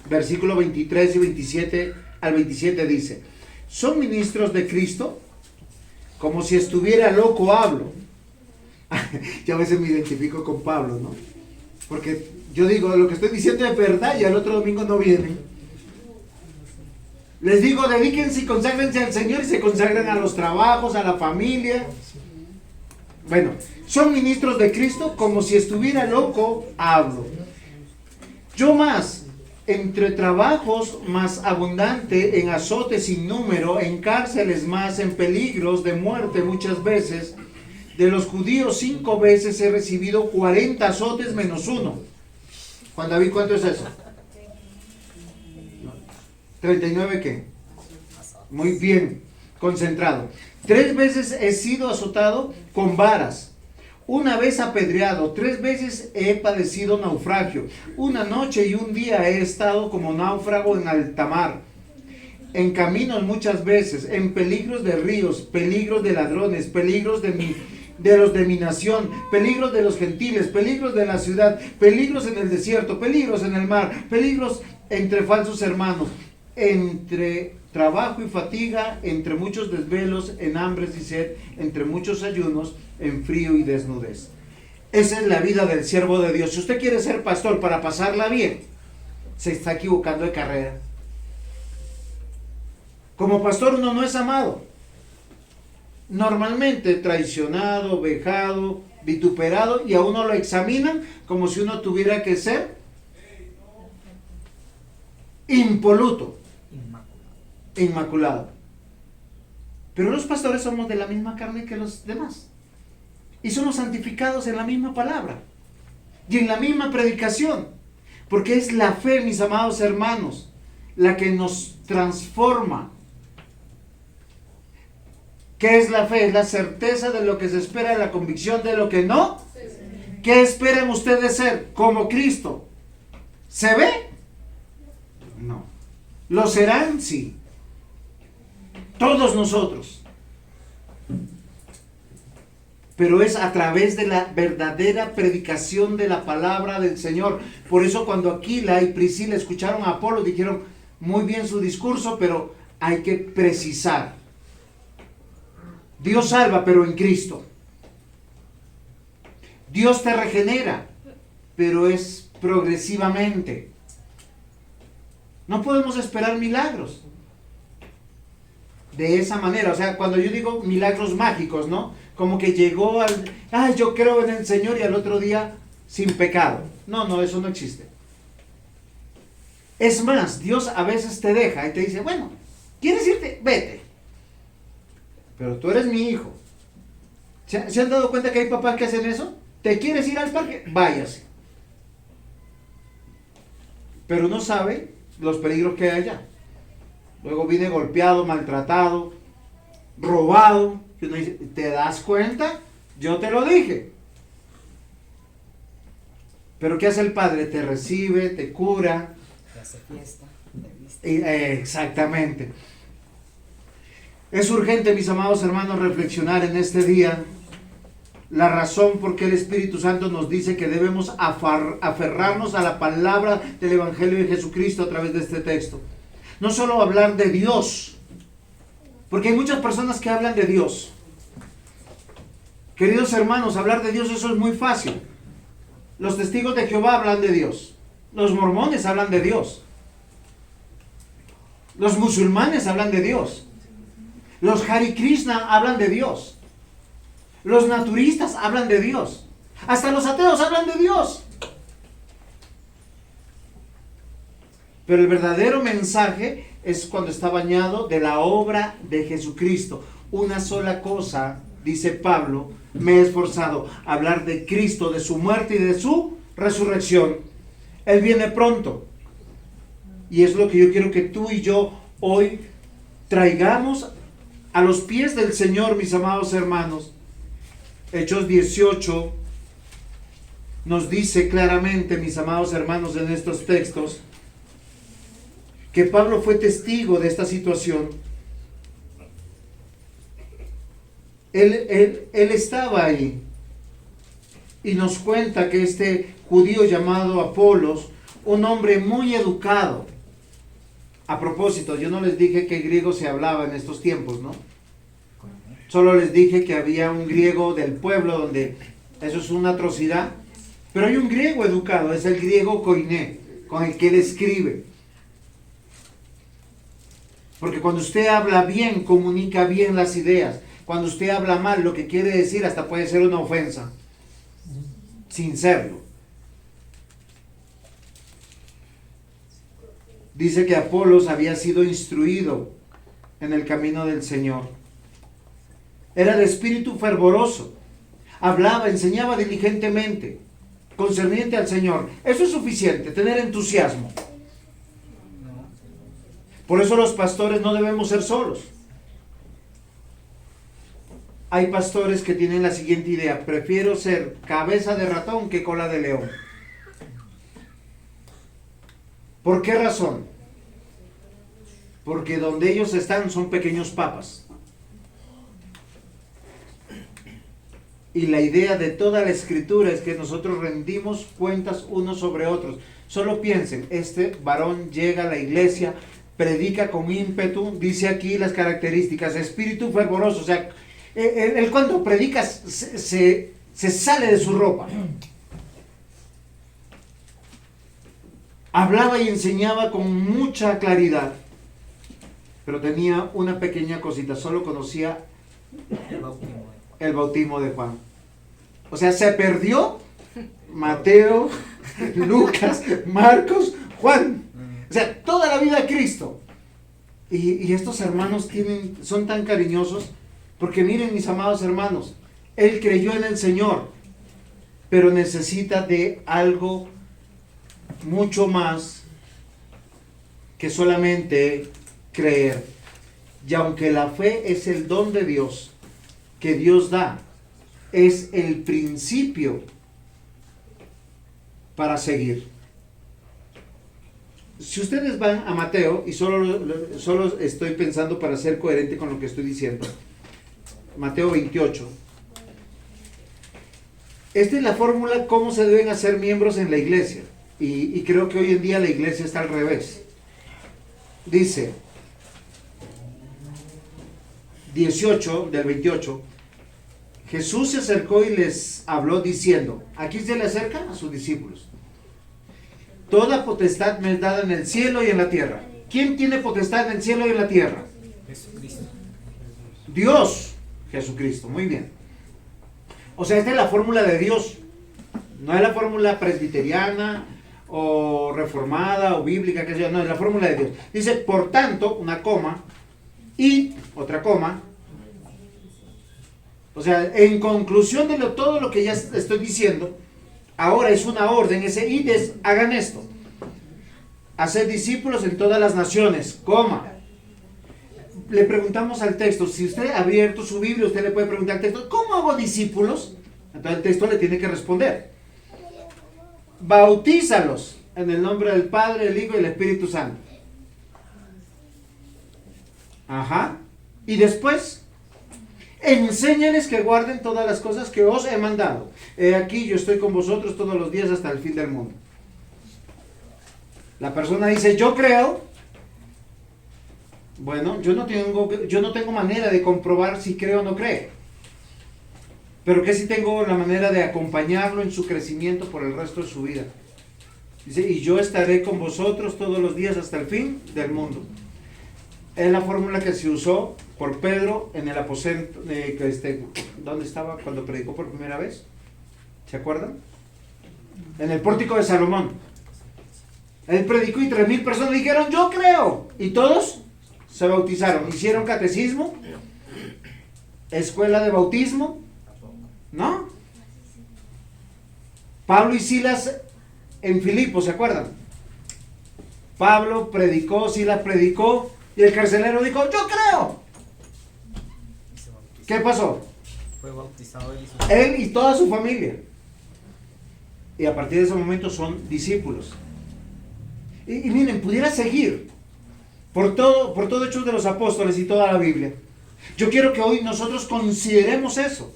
versículo 23 y 27 al 27 dice: ¿son ministros de Cristo? Como si estuviera loco hablo. Yo a veces me identifico con Pablo, ¿no? Porque yo digo, lo que estoy diciendo es verdad, y al otro domingo no vienen. Les digo, dedíquense y conságrense al Señor, y se consagran a los trabajos, a la familia. Bueno, son ministros de Cristo, como si estuviera loco hablo. Yo más, entre trabajos más abundante, en azotes sin número, en cárceles más, en peligros de muerte muchas veces. De los judíos 5 veces he recibido 40 azotes menos uno. Juan David, ¿cuánto es eso? 39 ¿qué? Muy bien, concentrado. 3 veces he sido azotado con varas. 1 vez apedreado. 3 veces he padecido naufragio. 1 noche y 1 día he estado como náufrago en alta mar. En caminos muchas veces, en peligros de ríos, peligros de ladrones, peligros de los de mi nación, peligros de los gentiles, peligros de la ciudad, peligros en el desierto, peligros en el mar, peligros entre falsos hermanos, entre trabajo y fatiga, entre muchos desvelos, en hambres y sed, entre muchos ayunos, en frío y desnudez. Esa es la vida del siervo de Dios. Si usted quiere ser pastor para pasarla bien, se está equivocando de carrera. Como pastor uno no es amado. Normalmente traicionado, vejado, vituperado, y a uno lo examinan como si uno tuviera que ser impoluto, inmaculado. Pero los pastores somos de la misma carne que los demás, y somos santificados en la misma palabra y en la misma predicación, porque es la fe, mis amados hermanos, la que nos transforma. ¿Qué es la fe? Es la certeza de lo que se espera, la convicción de lo que no. ¿Qué esperan ustedes ser? Como Cristo. ¿Se ve? No. ¿Lo serán? Sí. Todos nosotros. Pero es a través de la verdadera predicación de la palabra del Señor. Por eso cuando Aquila y Priscila escucharon a Apolo, dijeron, muy bien su discurso, pero hay que precisar. Dios salva, pero en Cristo. Dios te regenera, pero es progresivamente. No podemos esperar milagros. de esa manera. O sea, cuando yo digo milagros mágicos, ¿no? Como que llegó ay, yo creo en el Señor y al otro día sin pecado. No, eso no existe. Es más, Dios a veces te deja y te dice, bueno, ¿quieres irte? Vete. Pero tú eres mi hijo. ¿Se han dado cuenta que hay papás que hacen eso? ¿Te quieres ir al parque? Váyase. Pero no sabe los peligros que hay allá. Luego viene golpeado, maltratado, robado. Y uno dice, ¿te das cuenta? Yo te lo dije. Pero ¿qué hace el padre? Te recibe, te cura. Te hace fiesta, te viste. Exactamente. Es urgente, mis amados hermanos, reflexionar en este día la razón por qué el Espíritu Santo nos dice que debemos aferrarnos a la palabra del Evangelio de Jesucristo a través de este texto. No solo hablar de Dios, porque hay muchas personas que hablan de Dios. Queridos hermanos, hablar de Dios, eso es muy fácil. Los testigos de Jehová hablan de Dios. Los mormones hablan de Dios. Los musulmanes hablan de Dios. Los Hare Krishna hablan de Dios. Los naturistas hablan de Dios. Hasta los ateos hablan de Dios. Pero el verdadero mensaje es cuando está bañado de la obra de Jesucristo. Una sola cosa, dice Pablo, me he esforzado a hablar de Cristo, de su muerte y de su resurrección. Él viene pronto. Y es lo que yo quiero que tú y yo hoy traigamos a los pies del Señor, mis amados hermanos. Hechos 18 nos dice claramente, mis amados hermanos, en estos textos, que Pablo fue testigo de esta situación. Él estaba ahí y nos cuenta que este judío llamado Apolos, un hombre muy educado. A propósito, yo no les dije que griego se hablaba en estos tiempos, ¿no? Solo les dije que había un griego del pueblo donde eso es una atrocidad. Pero hay un griego educado, es el griego koiné, con el que él escribe. Porque cuando usted habla bien, comunica bien las ideas. Cuando usted habla mal, lo que quiere decir hasta puede ser una ofensa, sin serlo. Dice que Apolos había sido instruido en el camino del Señor. Era de espíritu fervoroso. Hablaba, enseñaba diligentemente, concerniente al Señor. Eso es suficiente, tener entusiasmo. Por eso los pastores no debemos ser solos. Hay pastores que tienen la siguiente idea: prefiero ser cabeza de ratón que cola de león. ¿Por qué razón? Porque donde ellos están son pequeños papas. Y la idea de toda la escritura es que nosotros rendimos cuentas unos sobre otros. Solo piensen, este varón llega a la iglesia, predica con ímpetu, dice aquí las características, espíritu fervoroso, o sea, él cuando predica se sale de su ropa. Hablaba y enseñaba con mucha claridad, pero tenía una pequeña cosita, solo conocía el bautismo de Juan. O sea, se perdió Mateo, Lucas, Marcos, Juan. O sea, toda la vida Cristo. Y estos hermanos son tan cariñosos, porque miren, mis amados hermanos, él creyó en el Señor, pero necesita de algo mucho más que solamente creer. Y aunque la fe es el don de Dios que Dios da, es el principio para seguir. Si ustedes van a Mateo, y solo estoy pensando para ser coherente con lo que estoy diciendo, Mateo 28. Esta es la fórmula cómo se deben hacer miembros en la iglesia. Y creo que hoy en día la iglesia está al revés. Dice 18 del 28. Jesús se acercó y les habló diciendo, aquí se le acerca a sus discípulos: toda potestad me es dada en el cielo y en la tierra. ¿Quién tiene potestad en el cielo y en la tierra? Jesucristo. Dios, Jesucristo. Muy bien. O sea, esta es la fórmula de Dios. No es la fórmula presbiteriana o reformada o bíblica, que sea. No, es la fórmula de Dios. Dice, por tanto, una coma y otra coma. O sea, en conclusión de todo lo que ya estoy diciendo, ahora es una orden, ese id es, hagan esto. Hacer discípulos en todas las naciones, coma. Le preguntamos al texto, si usted ha abierto su Biblia, usted le puede preguntar al texto, ¿cómo hago discípulos? Entonces el texto le tiene que responder. Bautízalos en el nombre del Padre, el Hijo y el Espíritu Santo. Ajá. Y después, enséñales que guarden todas las cosas que os he mandado. He aquí, yo estoy con vosotros todos los días hasta el fin del mundo. La persona dice, yo creo. Bueno, yo no tengo manera de comprobar si cree o no cree. Pero que sí tengo la manera de acompañarlo en su crecimiento por el resto de su vida. Dice, y yo estaré con vosotros todos los días hasta el fin del mundo. Es la fórmula que se usó por Pedro en el aposento, ¿dónde estaba cuando predicó por primera vez? ¿Se acuerdan? En el pórtico de Salomón. Él predicó y 3,000 personas dijeron, yo creo. Y todos se bautizaron. Hicieron catecismo, escuela de bautismo, ¿no? Pablo y Silas en Filipos, ¿se acuerdan? Pablo predicó, Silas predicó, y el carcelero dijo, yo creo. ¿Qué pasó? Fue bautizado él y toda su familia. Y a partir de ese momento son discípulos. Y miren, pudiera seguir por todo Hechos de los Apóstoles y toda la Biblia. Yo quiero que hoy nosotros consideremos eso.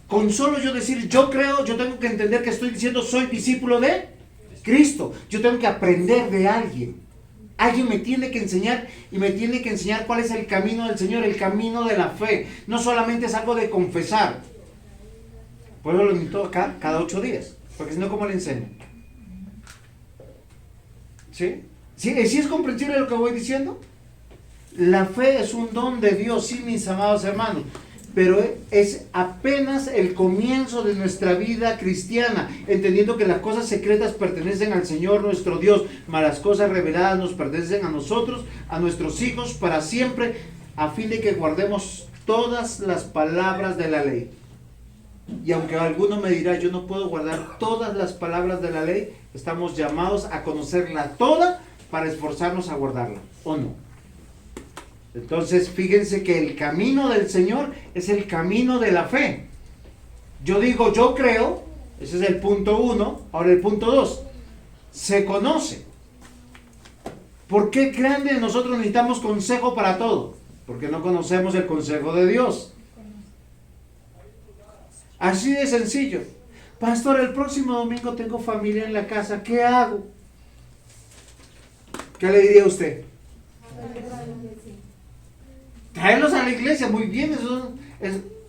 Con solo yo decir, yo creo, yo tengo que entender que estoy diciendo, soy discípulo de Cristo. Yo tengo que aprender de alguien. Alguien me tiene que enseñar y me tiene que enseñar cuál es el camino del Señor, el camino de la fe. No solamente es algo de confesar. Por eso lo invito acá cada 8 días. Porque si no, ¿cómo le enseño? ¿Sí? ¿Sí es comprensible lo que voy diciendo? La fe es un don de Dios, sí, mis amados hermanos. Pero es apenas el comienzo de nuestra vida cristiana, entendiendo que las cosas secretas pertenecen al Señor nuestro Dios, mas las cosas reveladas nos pertenecen a nosotros, a nuestros hijos, para siempre, a fin de que guardemos todas las palabras de la ley. Y aunque alguno me dirá, yo no puedo guardar todas las palabras de la ley, estamos llamados a conocerla toda para esforzarnos a guardarla, ¿o no? Entonces, fíjense que el camino del Señor es el camino de la fe. Yo digo, yo creo, ese es el punto 1, ahora el punto 2, se conoce. ¿Por qué creen que nosotros necesitamos consejo para todo? Porque no conocemos el consejo de Dios. Así de sencillo. Pastor, el próximo domingo tengo familia en la casa, ¿qué hago? ¿Qué le diría a usted? Traerlos a la iglesia, muy bien,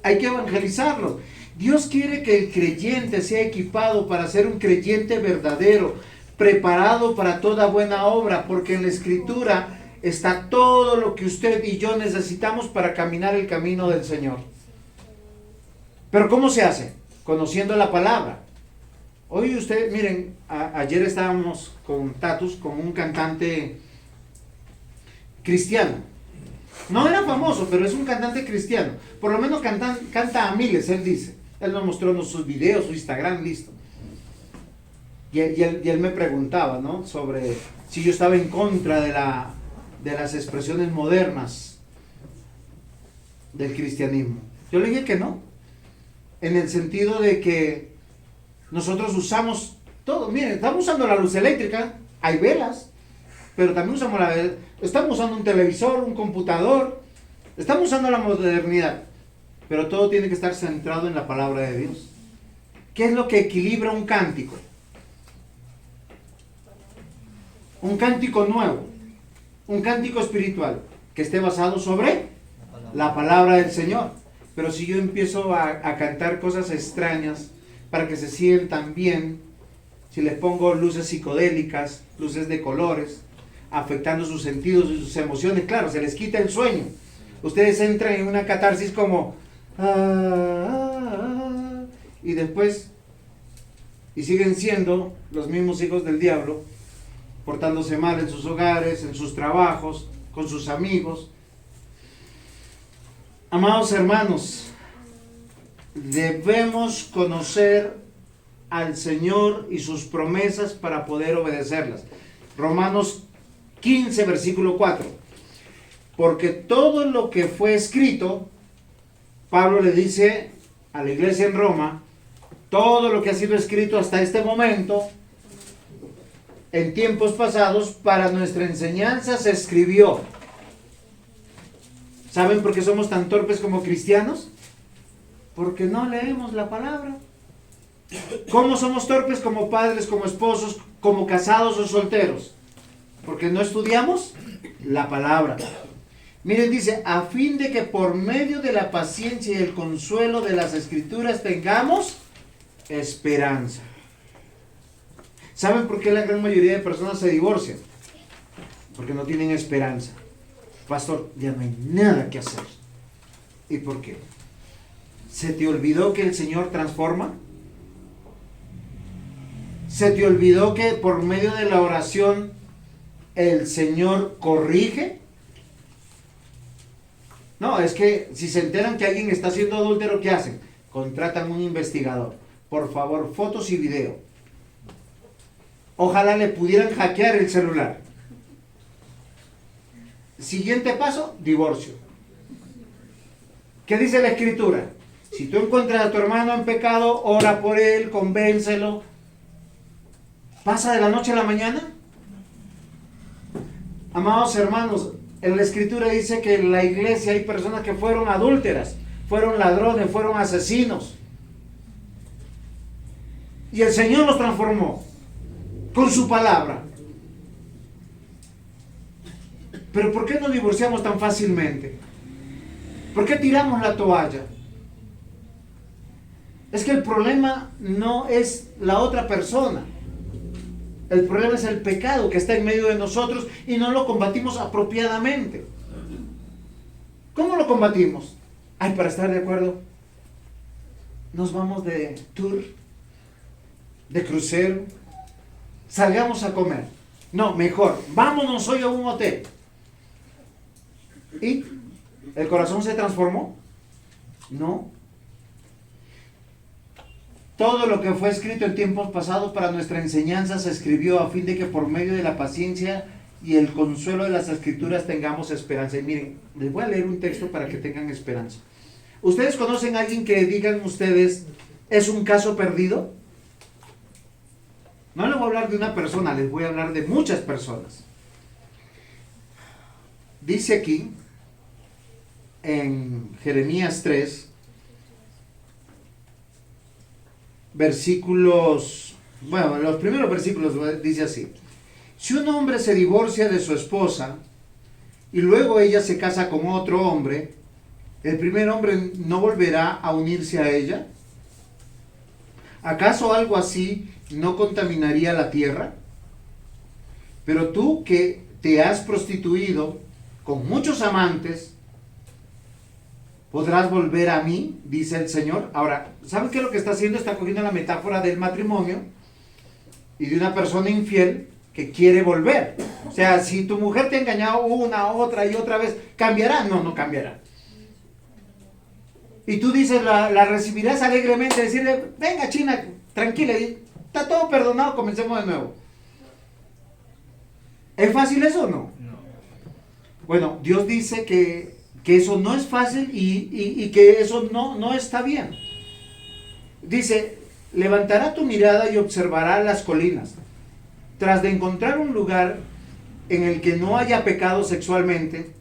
hay que evangelizarlos. Dios quiere que el creyente sea equipado para ser un creyente verdadero, preparado para toda buena obra, porque en la Escritura está todo lo que usted y yo necesitamos para caminar el camino del Señor. Pero ¿cómo se hace? Conociendo la palabra. Hoy usted, miren, ayer estábamos con Tatus, con un cantante cristiano. No era famoso, pero es un cantante cristiano. Por lo menos canta a miles, él dice. Él nos mostró sus videos, su Instagram, listo. Y él me preguntaba, ¿no? Sobre si yo estaba en contra de las expresiones modernas del cristianismo. Yo le dije que no. En el sentido de que nosotros usamos todo. Miren, estamos usando la luz eléctrica, hay velas, pero también estamos usando un televisor, un computador, estamos usando la modernidad, pero todo tiene que estar centrado en la palabra de Dios. ¿Qué es lo que equilibra un cántico? Un cántico nuevo, un cántico espiritual, que esté basado sobre la palabra del Señor. Pero si yo empiezo a cantar cosas extrañas para que se sientan bien, si les pongo luces psicodélicas, luces de colores, afectando sus sentidos y sus emociones, claro, se les quita el sueño. Ustedes entran en una catarsis como y después y siguen siendo los mismos hijos del diablo, portándose mal en sus hogares, en sus trabajos, con sus amigos. Amados hermanos, debemos conocer al Señor y sus promesas para poder obedecerlas. Romanos 15, versículo 4. Porque todo lo que fue escrito, Pablo le dice a la iglesia en Roma, todo lo que ha sido escrito hasta este momento, en tiempos pasados, para nuestra enseñanza se escribió. ¿Saben por qué somos tan torpes como cristianos? Porque no leemos la palabra. ¿Cómo somos torpes como padres, como esposos, como casados o solteros? Porque no estudiamos la palabra. Miren, dice, a fin de que por medio de la paciencia y el consuelo de las Escrituras tengamos esperanza. ¿Saben por qué la gran mayoría de personas se divorcian? Porque no tienen esperanza. Pastor, ya no hay nada que hacer. ¿Y por qué? ¿Se te olvidó que el Señor transforma? ¿Se te olvidó que por medio de la oración el Señor corrige? No, es que si se enteran que alguien está siendo adúltero, ¿qué hacen? Contratan un investigador. Por favor, fotos y video. Ojalá le pudieran hackear el celular. Siguiente paso, divorcio. ¿Qué dice la Escritura? Si tú encuentras a tu hermano en pecado, ora por él, convéncelo. ¿Pasa de la noche a la mañana? Amados hermanos, en la Escritura dice que en la iglesia hay personas que fueron adúlteras, fueron ladrones, fueron asesinos. Y el Señor los transformó con su palabra. Pero ¿por qué nos divorciamos tan fácilmente? ¿Por qué tiramos la toalla? Es que el problema no es la otra persona. El problema es el pecado que está en medio de nosotros y no lo combatimos apropiadamente. ¿Cómo lo combatimos? Ay, para estar de acuerdo, nos vamos de tour, de crucero, salgamos a comer. No, mejor, vámonos hoy a un hotel. ¿Y el corazón se transformó? No. Todo lo que fue escrito en tiempos pasados para nuestra enseñanza se escribió a fin de que por medio de la paciencia y el consuelo de las Escrituras tengamos esperanza. Y miren, les voy a leer un texto para que tengan esperanza. ¿Ustedes conocen a alguien que digan ustedes, es un caso perdido? No les voy a hablar de una persona, les voy a hablar de muchas personas. Dice aquí, en Jeremías 3, versículos, bueno, los primeros versículos dice así: si un hombre se divorcia de su esposa y luego ella se casa con otro hombre, ¿el primer hombre no volverá a unirse a ella? ¿Acaso algo así no contaminaría la tierra? Pero tú que te has prostituido con muchos amantes, ¿podrás volver a mí? Dice el Señor. Ahora, ¿saben qué es lo que está haciendo? Está cogiendo la metáfora del matrimonio y de una persona infiel que quiere volver. O sea, si tu mujer te ha engañado una, otra y otra vez, ¿cambiará? No, no cambiará. Y tú dices, la recibirás alegremente, decirle, venga China, tranquila, está todo perdonado, comencemos de nuevo. ¿Es fácil eso o no? No. Bueno, Dios dice que eso no es fácil y que eso no está bien. Dice, levantará tu mirada y observará las colinas. Tras de encontrar un lugar en el que no haya pecado sexualmente,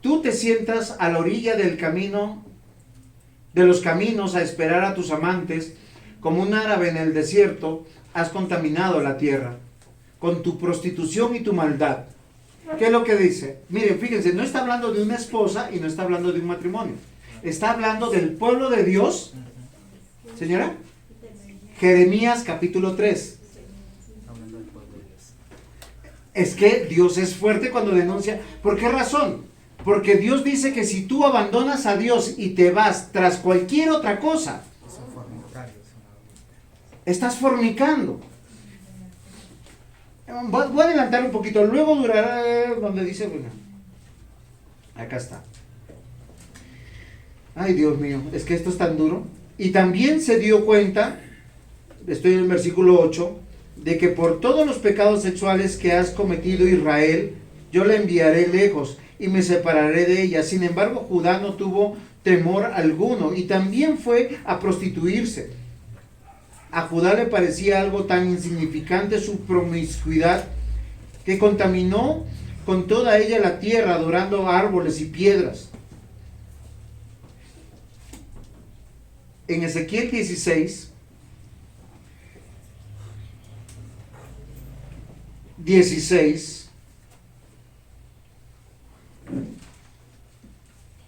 tú te sientas a la orilla del camino, de los caminos, a esperar a tus amantes. Como un árabe en el desierto, has contaminado la tierra con tu prostitución y tu maldad. ¿Qué es lo que dice? Miren, fíjense, no está hablando de una esposa y no está hablando de un matrimonio. Está hablando del pueblo de Dios. Señora, Jeremías capítulo 3. Es que Dios es fuerte cuando denuncia. ¿Por qué razón? Porque Dios dice que si tú abandonas a Dios y te vas tras cualquier otra cosa, estás fornicando. Voy a adelantar un poquito, luego durará donde dice, bueno, acá está. Ay, Dios mío, es que esto es tan duro. Y también se dio cuenta, estoy en el versículo 8, de que por todos los pecados sexuales que has cometido Israel, yo la enviaré lejos y me separaré de ella. Sin embargo, Judá no tuvo temor alguno y también fue a prostituirse. A Judá le parecía algo tan insignificante su promiscuidad que contaminó con toda ella la tierra, adorando árboles y piedras. En Ezequiel 16, 16,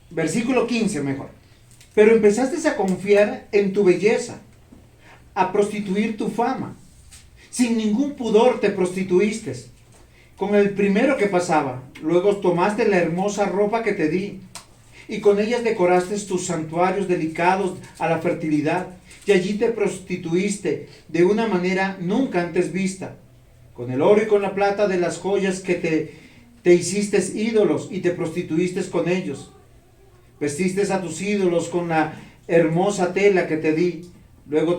versículo 15 mejor. Pero empezaste a confiar en tu belleza, a prostituir tu fama. Sin ningún pudor te prostituiste con el primero que pasaba. Luego tomaste la hermosa ropa que te di y con ellas decoraste tus santuarios delicados a la fertilidad. Y allí te prostituiste de una manera nunca antes vista. Con el oro y con la plata de las joyas que te hiciste ídolos y te prostituiste con ellos. Vestiste a tus ídolos con la hermosa tela que te di. Luego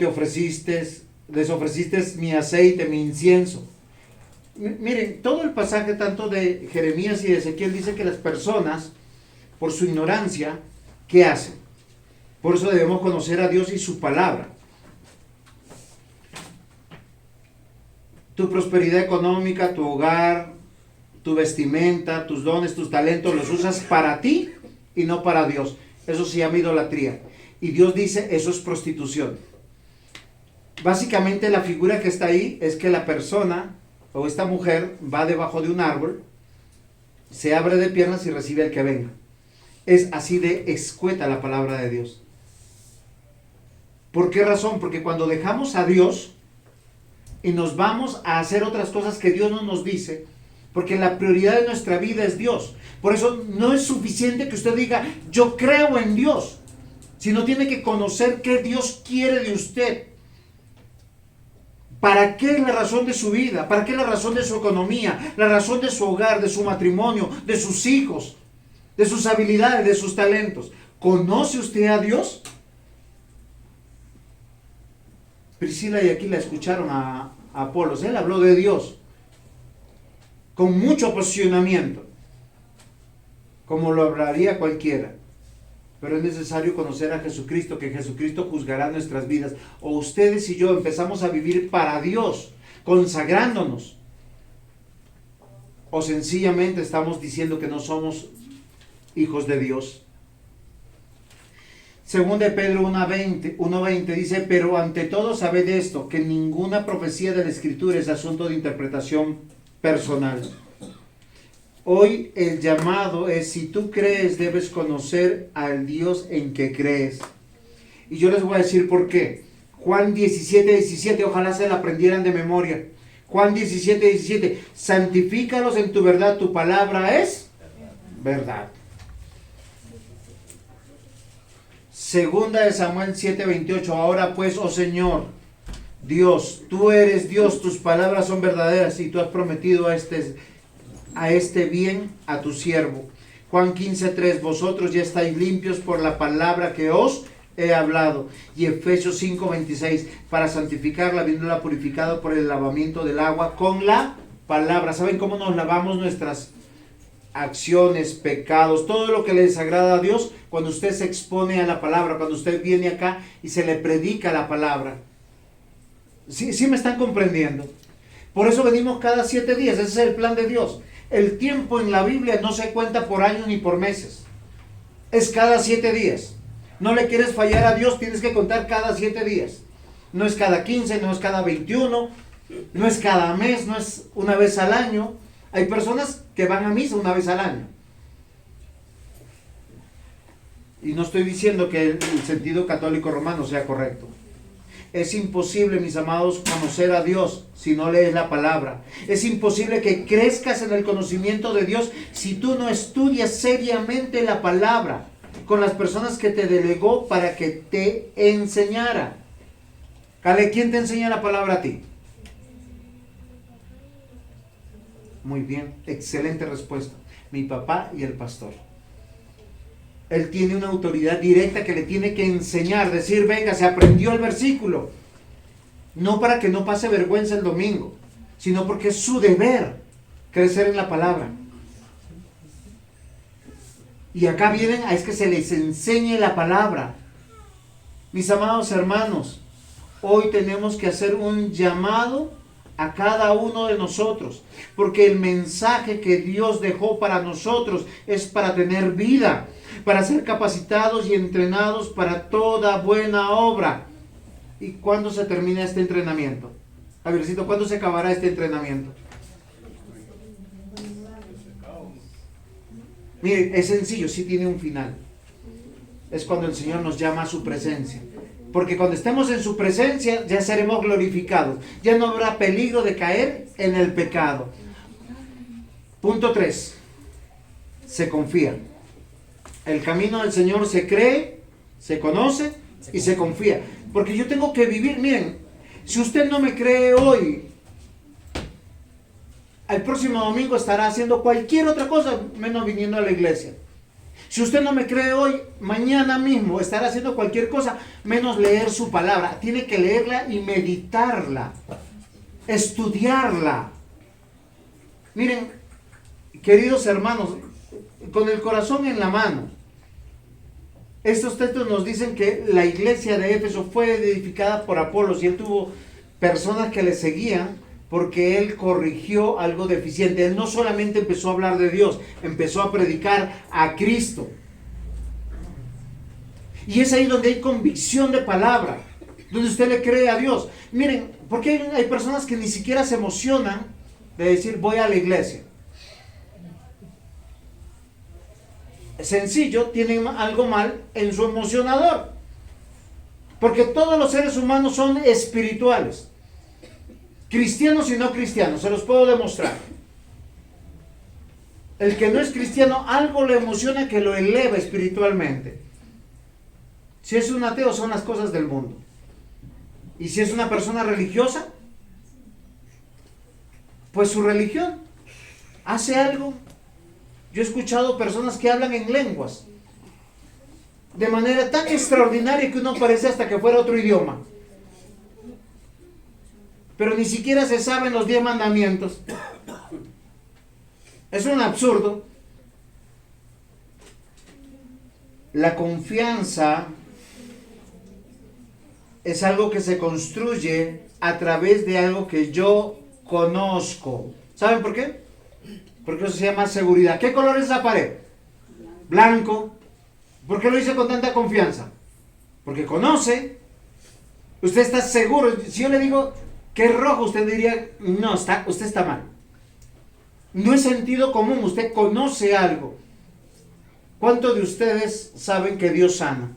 les ofreciste mi aceite, mi incienso. Miren, todo el pasaje tanto de Jeremías y de Ezequiel dice que las personas, por su ignorancia, ¿qué hacen? Por eso debemos conocer a Dios y su palabra. Tu prosperidad económica, tu hogar, tu vestimenta, tus dones, tus talentos, los usas para ti y no para Dios. Eso se llama idolatría. Y Dios dice, eso es prostitución. Básicamente la figura que está ahí es que la persona o esta mujer va debajo de un árbol, se abre de piernas y recibe al que venga. Es así de escueta la palabra de Dios. ¿Por qué razón? Porque cuando dejamos a Dios y nos vamos a hacer otras cosas que Dios no nos dice, porque la prioridad de nuestra vida es Dios. Por eso no es suficiente que usted diga, yo creo en Dios, sino tiene que conocer qué Dios quiere de usted. ¿Para qué es la razón de su vida? ¿Para qué es la razón de su economía? La razón de su hogar, de su matrimonio, de sus hijos, de sus habilidades, de sus talentos. ¿Conoce usted a Dios? Priscila y Aquila escucharon a Apolos. Él habló de Dios con mucho apasionamiento, como lo hablaría cualquiera. Pero es necesario conocer a Jesucristo, que Jesucristo juzgará nuestras vidas. O ustedes y yo empezamos a vivir para Dios, consagrándonos. O sencillamente estamos diciendo que no somos hijos de Dios. Según de Pedro 1:20 dice, pero ante todo sabed esto, que ninguna profecía de la Escritura es asunto de interpretación personal. Hoy el llamado es, si tú crees, debes conocer al Dios en que crees. Y yo les voy a decir por qué. Juan 17:17, ojalá se la aprendieran de memoria. Juan 17:17, santifícalos en tu verdad, tu palabra es verdad. Segunda de Samuel 7:28, ahora pues, oh Señor, Dios, tú eres Dios, tus palabras son verdaderas y tú has prometido a este bien a tu siervo. Juan 15:3, vosotros ya estáis limpios por la palabra que os he hablado. Y Efesios 5:26, para santificarla, habiéndola purificado por el lavamiento del agua con la palabra. ¿Saben cómo nos lavamos nuestras acciones, pecados, todo lo que le desagrada a Dios? Cuando usted se expone a la palabra, cuando usted viene acá y se le predica la palabra. ¿Sí me están comprendiendo? Por eso venimos cada 7 días, ese es el plan de Dios. El tiempo en la Biblia no se cuenta por años ni por meses. Es cada 7 días. No le quieres fallar a Dios, tienes que contar cada 7 días. No es cada 15, no es cada 21, no es cada mes, no es una vez al año. Hay personas que van a misa una vez al año. Y no estoy diciendo que el sentido católico romano sea correcto. Es imposible, mis amados, conocer a Dios si no lees la palabra. Es imposible que crezcas en el conocimiento de Dios si tú no estudias seriamente la palabra con las personas que te delegó para que te enseñara. Cale, ¿quién te enseña la palabra a ti? Muy bien, excelente respuesta. Mi papá y el pastor. Él tiene una autoridad directa que le tiene que enseñar, decir, venga, se aprendió el versículo. No para que no pase vergüenza el domingo, sino porque es su deber crecer en la palabra. Y acá vienen a es que se les enseñe la palabra. Mis amados hermanos, hoy tenemos que hacer un llamado a cada uno de nosotros, porque el mensaje que Dios dejó para nosotros es para tener vida, para ser capacitados y entrenados para toda buena obra. ¿Y cuándo se termina este entrenamiento? Javiercito, ¿cuándo se acabará este entrenamiento? Mire, es sencillo, sí tiene un final. Es cuando el Señor nos llama a su presencia. Porque cuando estemos en su presencia ya seremos glorificados. Ya no habrá peligro de caer en el pecado. Punto 3. Se confía. El camino del Señor se cree, se conoce y se confía. Porque yo tengo que vivir, miren, si usted no me cree hoy, el próximo domingo estará haciendo cualquier otra cosa menos viniendo a la iglesia. Si usted no me cree hoy, mañana mismo estará haciendo cualquier cosa menos leer su palabra. Tiene que leerla y meditarla, estudiarla. Miren, queridos hermanos, con el corazón en la mano, estos textos nos dicen que la iglesia de Éfeso fue edificada por Apolos y él tuvo personas que le seguían porque él corrigió algo deficiente. Él no solamente empezó a hablar de Dios, empezó a predicar a Cristo. Y es ahí donde hay convicción de palabra, donde usted le cree a Dios. Miren, porque hay personas que ni siquiera se emocionan de decir voy a la iglesia. Sencillo, tienen algo mal en su emocionador. Porque todos los seres humanos son espirituales. Cristianos y no cristianos, se los puedo demostrar. El que no es cristiano, algo le emociona que lo eleva espiritualmente. Si es un ateo, son las cosas del mundo. Y si es una persona religiosa, pues su religión hace algo. Yo he escuchado personas que hablan en lenguas de manera tan extraordinaria que uno parece hasta que fuera otro idioma. Pero ni siquiera se saben los 10 mandamientos. Es un absurdo. La confianza es algo que se construye a través de algo que yo conozco. ¿Saben por qué? Porque eso se llama seguridad. ¿Qué color es la pared? Blanco. ¿Por qué lo hice con tanta confianza? Porque conoce. Usted está seguro. Si yo le digo que es rojo, usted diría, no, usted está mal. No es sentido común, usted conoce algo. ¿Cuántos de ustedes saben que Dios sana?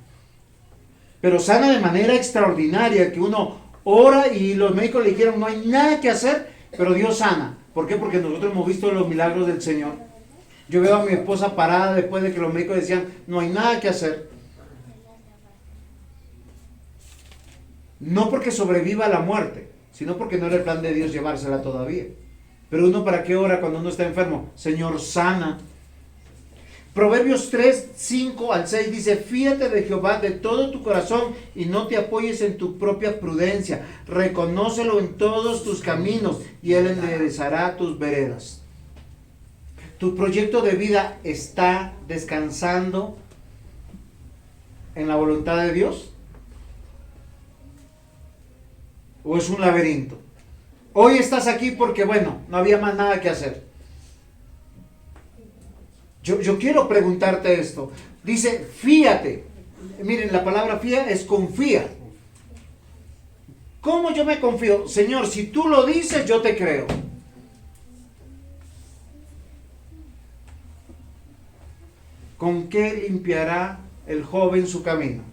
Pero sana de manera extraordinaria, que uno ora y los médicos le dijeron no hay nada que hacer, pero Dios sana. ¿Por qué? Porque nosotros hemos visto los milagros del Señor. Yo veo a mi esposa parada después de que los médicos decían no hay nada que hacer. No porque sobreviva a la muerte, sino porque no era el plan de Dios llevársela todavía. Pero uno, ¿para qué ora cuando uno está enfermo? Señor, sana. Proverbios 3, 5 al 6 dice, fíate de Jehová de todo tu corazón y no te apoyes en tu propia prudencia. Reconócelo en todos tus caminos y Él enderezará tus veredas. ¿Tu proyecto de vida está descansando en la voluntad de Dios? ¿O es un laberinto? Hoy estás aquí porque, bueno, no había más nada que hacer. Yo quiero preguntarte esto. Dice, fíate. Miren, la palabra fía es confía. ¿Cómo yo me confío? Señor, si tú lo dices, yo te creo. ¿Con qué limpiará el joven su camino?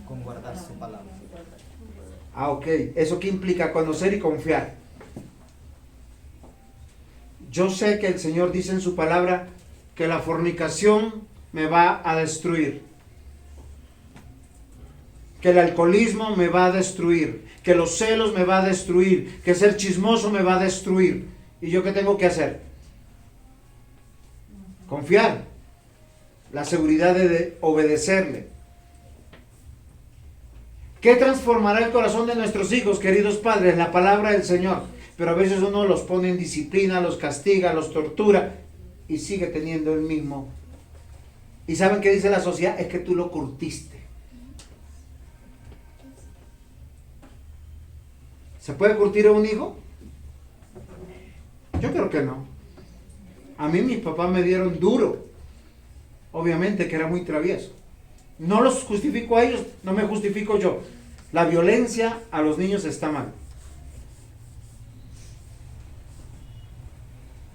Con guardar su palabra. Ah, ok. ¿Eso qué implica? Conocer y confiar. Yo sé que el Señor dice en su palabra que la fornicación me va a destruir, que el alcoholismo me va a destruir, que los celos me va a destruir, que ser chismoso me va a destruir. ¿Y yo qué tengo que hacer? Confiar. La seguridad de obedecerle. ¿Qué transformará el corazón de nuestros hijos, queridos padres? La palabra del Señor. Pero a veces uno los pone en disciplina, los castiga, los tortura y sigue teniendo el mismo. ¿Y saben qué dice la sociedad? Es que tú lo curtiste. ¿Se puede curtir a un hijo? Yo creo que no. A mí mis papás me dieron duro. Obviamente que era muy travieso. No los justifico a ellos, no me justifico yo. La violencia a los niños está mal.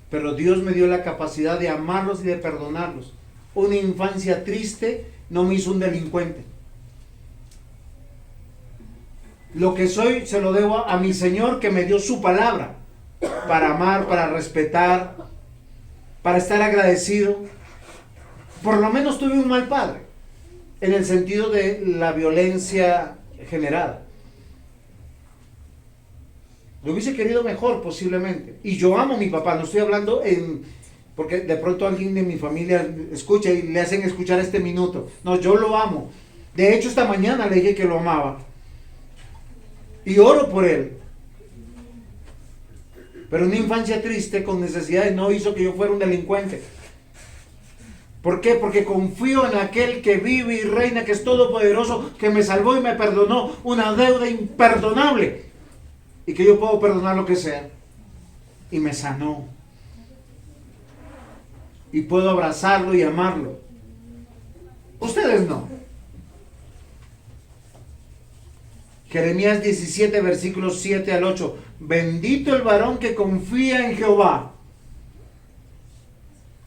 Pero Dios me dio la capacidad de amarlos y de perdonarlos. Una infancia triste no me hizo un delincuente. Lo que soy se lo debo a mi Señor, que me dio su palabra para amar, para respetar, para estar agradecido. Por lo menos tuve un mal padre, en el sentido de la violencia generada. Lo hubiese querido mejor posiblemente. Y yo amo a mi papá, no estoy hablando porque de pronto alguien de mi familia escucha y le hacen escuchar este minuto. No, yo lo amo. De hecho, esta mañana le dije que lo amaba. Y oro por él. Pero una infancia triste con necesidades no hizo que yo fuera un delincuente. ¿Por qué? Porque confío en aquel que vive y reina, que es todopoderoso, que me salvó y me perdonó una deuda imperdonable. Y que yo puedo perdonar lo que sea. Y me sanó. Y puedo abrazarlo y amarlo. Ustedes no. Jeremías 17, versículos 7 al 8. Bendito el varón que confía en Jehová.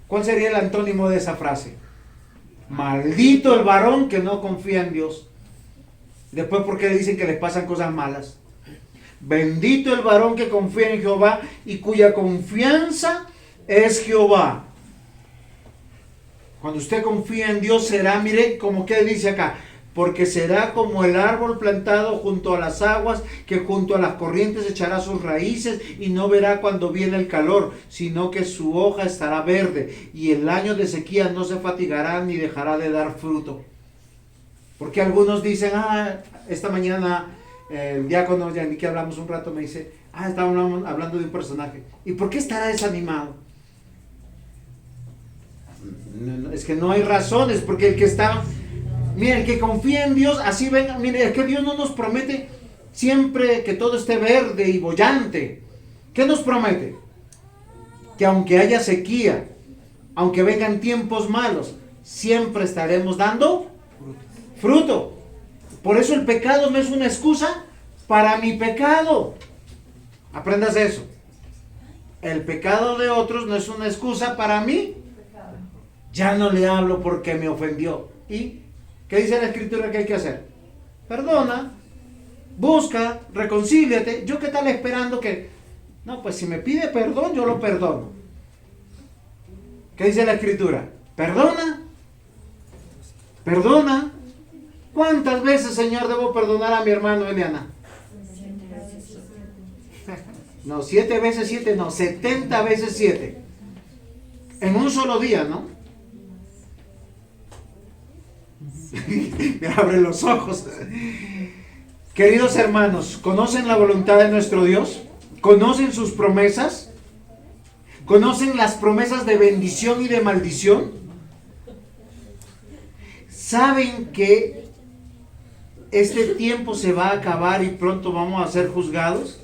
¿Cuál sería el antónimo de esa frase? Maldito el varón que no confía en Dios. Después, ¿por qué le dicen que les pasan cosas malas? Bendito el varón que confía en Jehová y cuya confianza es Jehová. Cuando usted confía en Dios será, mire como que dice acá, porque será como el árbol plantado junto a las aguas, que junto a las corrientes echará sus raíces y no verá cuando viene el calor, sino que su hoja estará verde y el año de sequía no se fatigará ni dejará de dar fruto. Porque algunos dicen, esta mañana el diácono, ya ni que hablamos un rato, me dice, estábamos hablando de un personaje. ¿Y por qué estará desanimado? No, es que no hay razones, porque el que está... Mira, el que confía en Dios, así venga, mire, es que Dios no nos promete siempre que todo esté verde y bollante. ¿Qué nos promete? Que aunque haya sequía, aunque vengan tiempos malos, siempre estaremos dando fruto. Por eso el pecado no es una excusa para mi pecado. Aprendas eso. El pecado de otros no es una excusa para mí. Ya no le hablo porque me ofendió. ¿Y qué dice la Escritura que hay que hacer? Perdona, busca, reconcíliate. ¿Yo qué tal esperando que... No, pues si me pide perdón, yo lo perdono. ¿Qué dice la Escritura? Perdona. Perdona. ¿Cuántas veces, Señor, debo perdonar a mi hermano Eliana? No, 7 veces 7, no, 70 veces 7. En un solo día, ¿no? Me abre los ojos. Queridos hermanos, ¿conocen la voluntad de nuestro Dios? ¿Conocen sus promesas? ¿Conocen las promesas de bendición y de maldición? ¿Saben que este tiempo se va a acabar y pronto vamos a ser juzgados?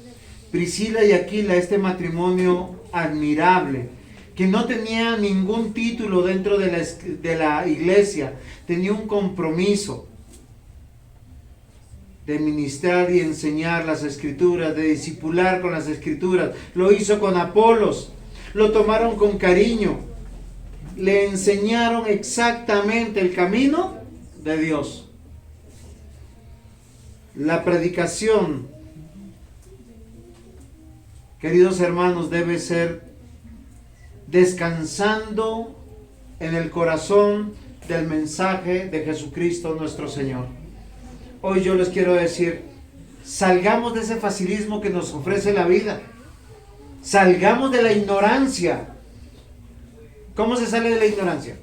Priscila y Aquila, este matrimonio admirable, que no tenía ningún título dentro de la iglesia, tenía un compromiso de ministrar y enseñar las escrituras, de discipular con las escrituras. Lo hizo con Apolos, lo tomaron con cariño, le enseñaron exactamente el camino de Dios. La predicación, queridos hermanos, debe ser descansando en el corazón del mensaje de Jesucristo nuestro Señor. Hoy yo les quiero decir, salgamos de ese facilismo que nos ofrece la vida. Salgamos de la ignorancia. ¿Cómo se sale de la ignorancia?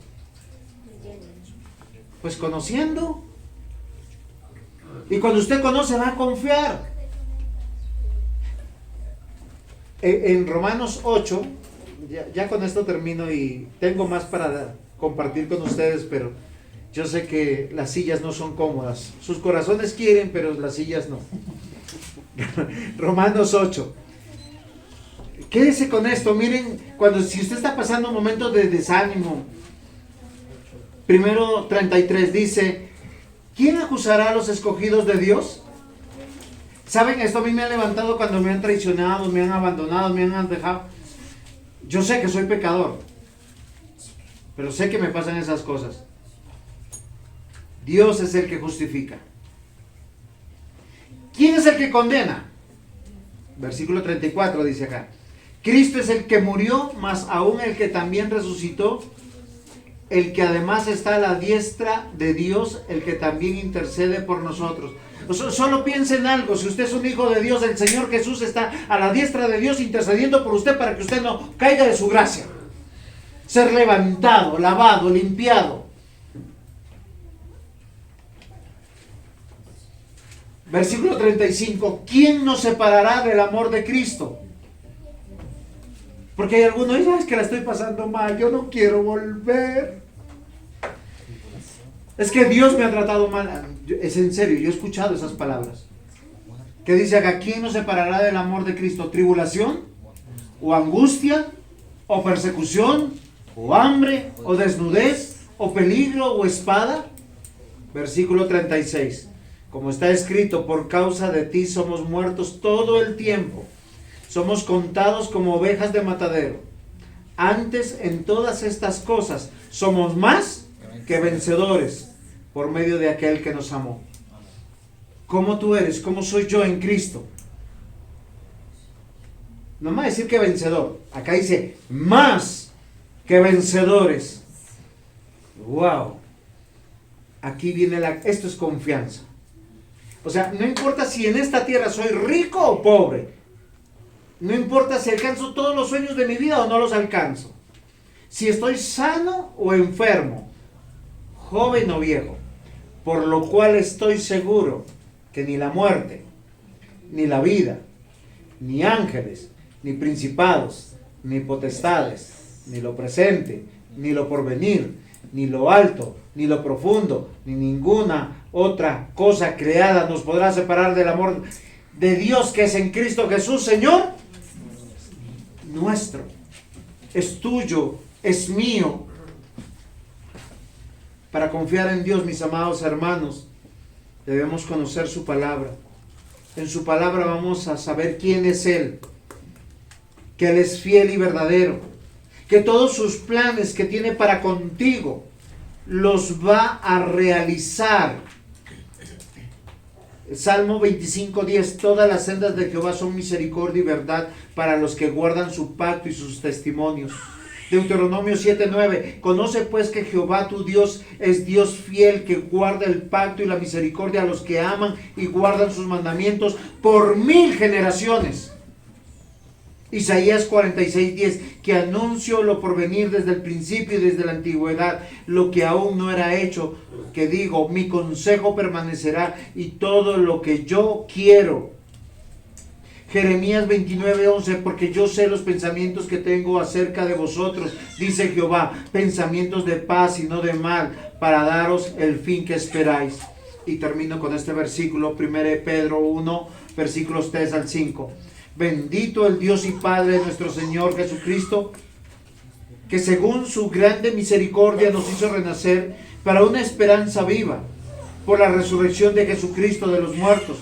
Pues conociendo. Y cuando usted conoce va a confiar. En Romanos 8, ya con esto termino y tengo más para compartir con ustedes, pero yo sé que las sillas no son cómodas. Sus corazones quieren, pero las sillas no. Romanos 8. Quédese con esto. Miren, si usted está pasando un momento de desánimo, primero 33 dice: ¿quién acusará a los escogidos de Dios? ¿Saben? Esto a mí me ha levantado cuando me han traicionado, me han abandonado, me han dejado. Yo sé que soy pecador, pero sé que me pasan esas cosas. Dios es el que justifica. ¿Quién es el que condena? Versículo 34 dice acá: Cristo es el que murió, mas aún el que también resucitó, el que además está a la diestra de Dios, el que también intercede por nosotros. Solo piense en algo: si usted es un hijo de Dios, el Señor Jesús está a la diestra de Dios intercediendo por usted para que usted no caiga de su gracia. Ser levantado, lavado, limpiado. Versículo 35: ¿quién nos separará del amor de Cristo? Porque hay algunos: es que la estoy pasando mal, yo no quiero volver. Es que Dios me ha tratado mal. Es en serio, yo he escuchado esas palabras. ¿Qué dice acá? ¿Quién nos separará del amor de Cristo? ¿Tribulación? ¿O angustia? ¿O persecución? ¿O hambre? ¿O desnudez? ¿O peligro? ¿O espada? Versículo 36. Como está escrito: por causa de ti somos muertos todo el tiempo. Somos contados como ovejas de matadero. Antes, en todas estas cosas, somos más que vencedores por medio de aquel que nos amó. ¿Cómo tú eres? ¿Cómo soy yo en Cristo? No me va a decir que vencedor. Acá dice más que vencedores. ¡Wow! Aquí viene esto es confianza. O sea, no importa si en esta tierra soy rico o pobre. No importa si alcanzo todos los sueños de mi vida o no los alcanzo. Si estoy sano o enfermo, joven o viejo. Por lo cual estoy seguro que ni la muerte, ni la vida, ni ángeles, ni principados, ni potestades, ni lo presente, ni lo porvenir, ni lo alto, ni lo profundo, ni ninguna otra cosa creada nos podrá separar del amor de Dios que es en Cristo Jesús, Señor nuestro. Es tuyo, es mío. Para confiar en Dios, mis amados hermanos, debemos conocer su palabra. En su palabra vamos a saber quién es Él, que Él es fiel y verdadero, que todos sus planes que tiene para contigo los va a realizar. Salmo 25:10: todas las sendas de Jehová son misericordia y verdad para los que guardan su pacto y sus testimonios. Deuteronomio 7:9: conoce pues que Jehová tu Dios es Dios fiel, que guarda el pacto y la misericordia a los que aman y guardan sus mandamientos por 1000 generaciones. Isaías 46:10: que anuncio lo por venir desde el principio y desde la antigüedad, lo que aún no era hecho, que digo, mi consejo permanecerá y todo lo que yo quiero. Jeremías 29:11: porque yo sé los pensamientos que tengo acerca de vosotros, dice Jehová, pensamientos de paz y no de mal, para daros el fin que esperáis. Y termino con este versículo, 1 Pedro 1, versículos 3 al 5. Bendito el Dios y Padre de nuestro Señor Jesucristo, que según su grande misericordia nos hizo renacer para una esperanza viva, por la resurrección de Jesucristo de los muertos,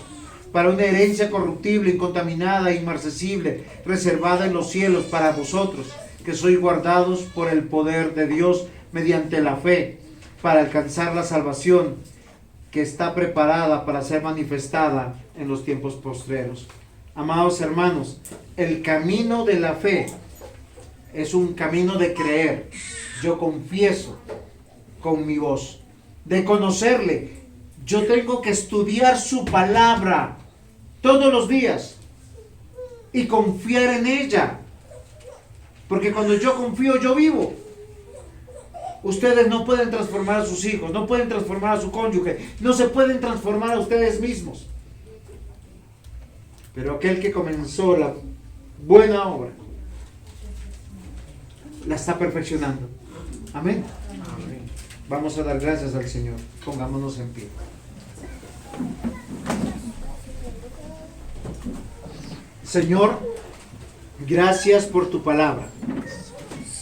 para una herencia corruptible, incontaminada e inmarcesible, reservada en los cielos para vosotros, que sois guardados por el poder de Dios mediante la fe, para alcanzar la salvación que está preparada para ser manifestada en los tiempos postreros. Amados hermanos, el camino de la fe es un camino de creer. Yo confieso con mi voz, de conocerle. Yo tengo que estudiar su palabra todos los días y confiar en ella. Porque cuando yo confío, yo vivo. Ustedes no pueden transformar a sus hijos, no pueden transformar a su cónyuge, no se pueden transformar a ustedes mismos. Pero aquel que comenzó la buena obra, la está perfeccionando. Amén. Amén. Vamos a dar gracias al Señor. Pongámonos en pie. Señor, gracias por tu palabra.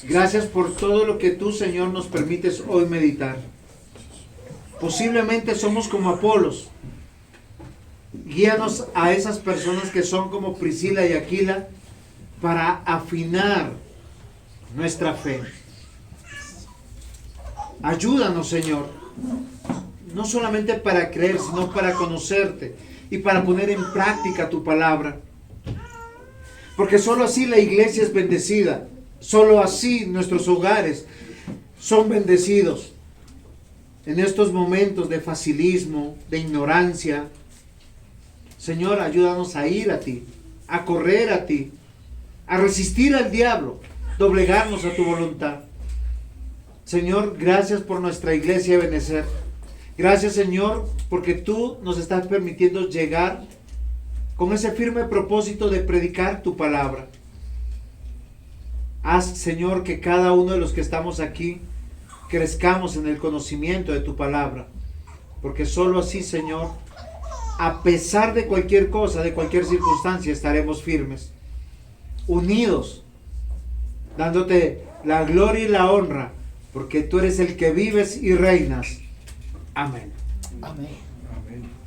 Gracias por todo lo que tú, Señor, nos permites hoy meditar. Posiblemente somos como Apolos. Guíanos a esas personas que son como Priscila y Aquila para afinar nuestra fe. Ayúdanos, Señor, no solamente para creer, sino para conocerte y para poner en práctica tu palabra. Porque solo así la iglesia es bendecida. Solo así nuestros hogares son bendecidos. En estos momentos de facilismo, de ignorancia, Señor, ayúdanos a ir a ti, a correr a ti, a resistir al diablo, doblegarnos a tu voluntad. Señor, gracias por nuestra iglesia Ebenezer. Gracias, Señor, porque tú nos estás permitiendo llegar con ese firme propósito de predicar tu palabra. Haz, Señor, que cada uno de los que estamos aquí crezcamos en el conocimiento de tu palabra, porque solo así, Señor, a pesar de cualquier cosa, de cualquier circunstancia, estaremos firmes, unidos, dándote la gloria y la honra, porque tú eres el que vives y reinas. Amén. Amén. Amén.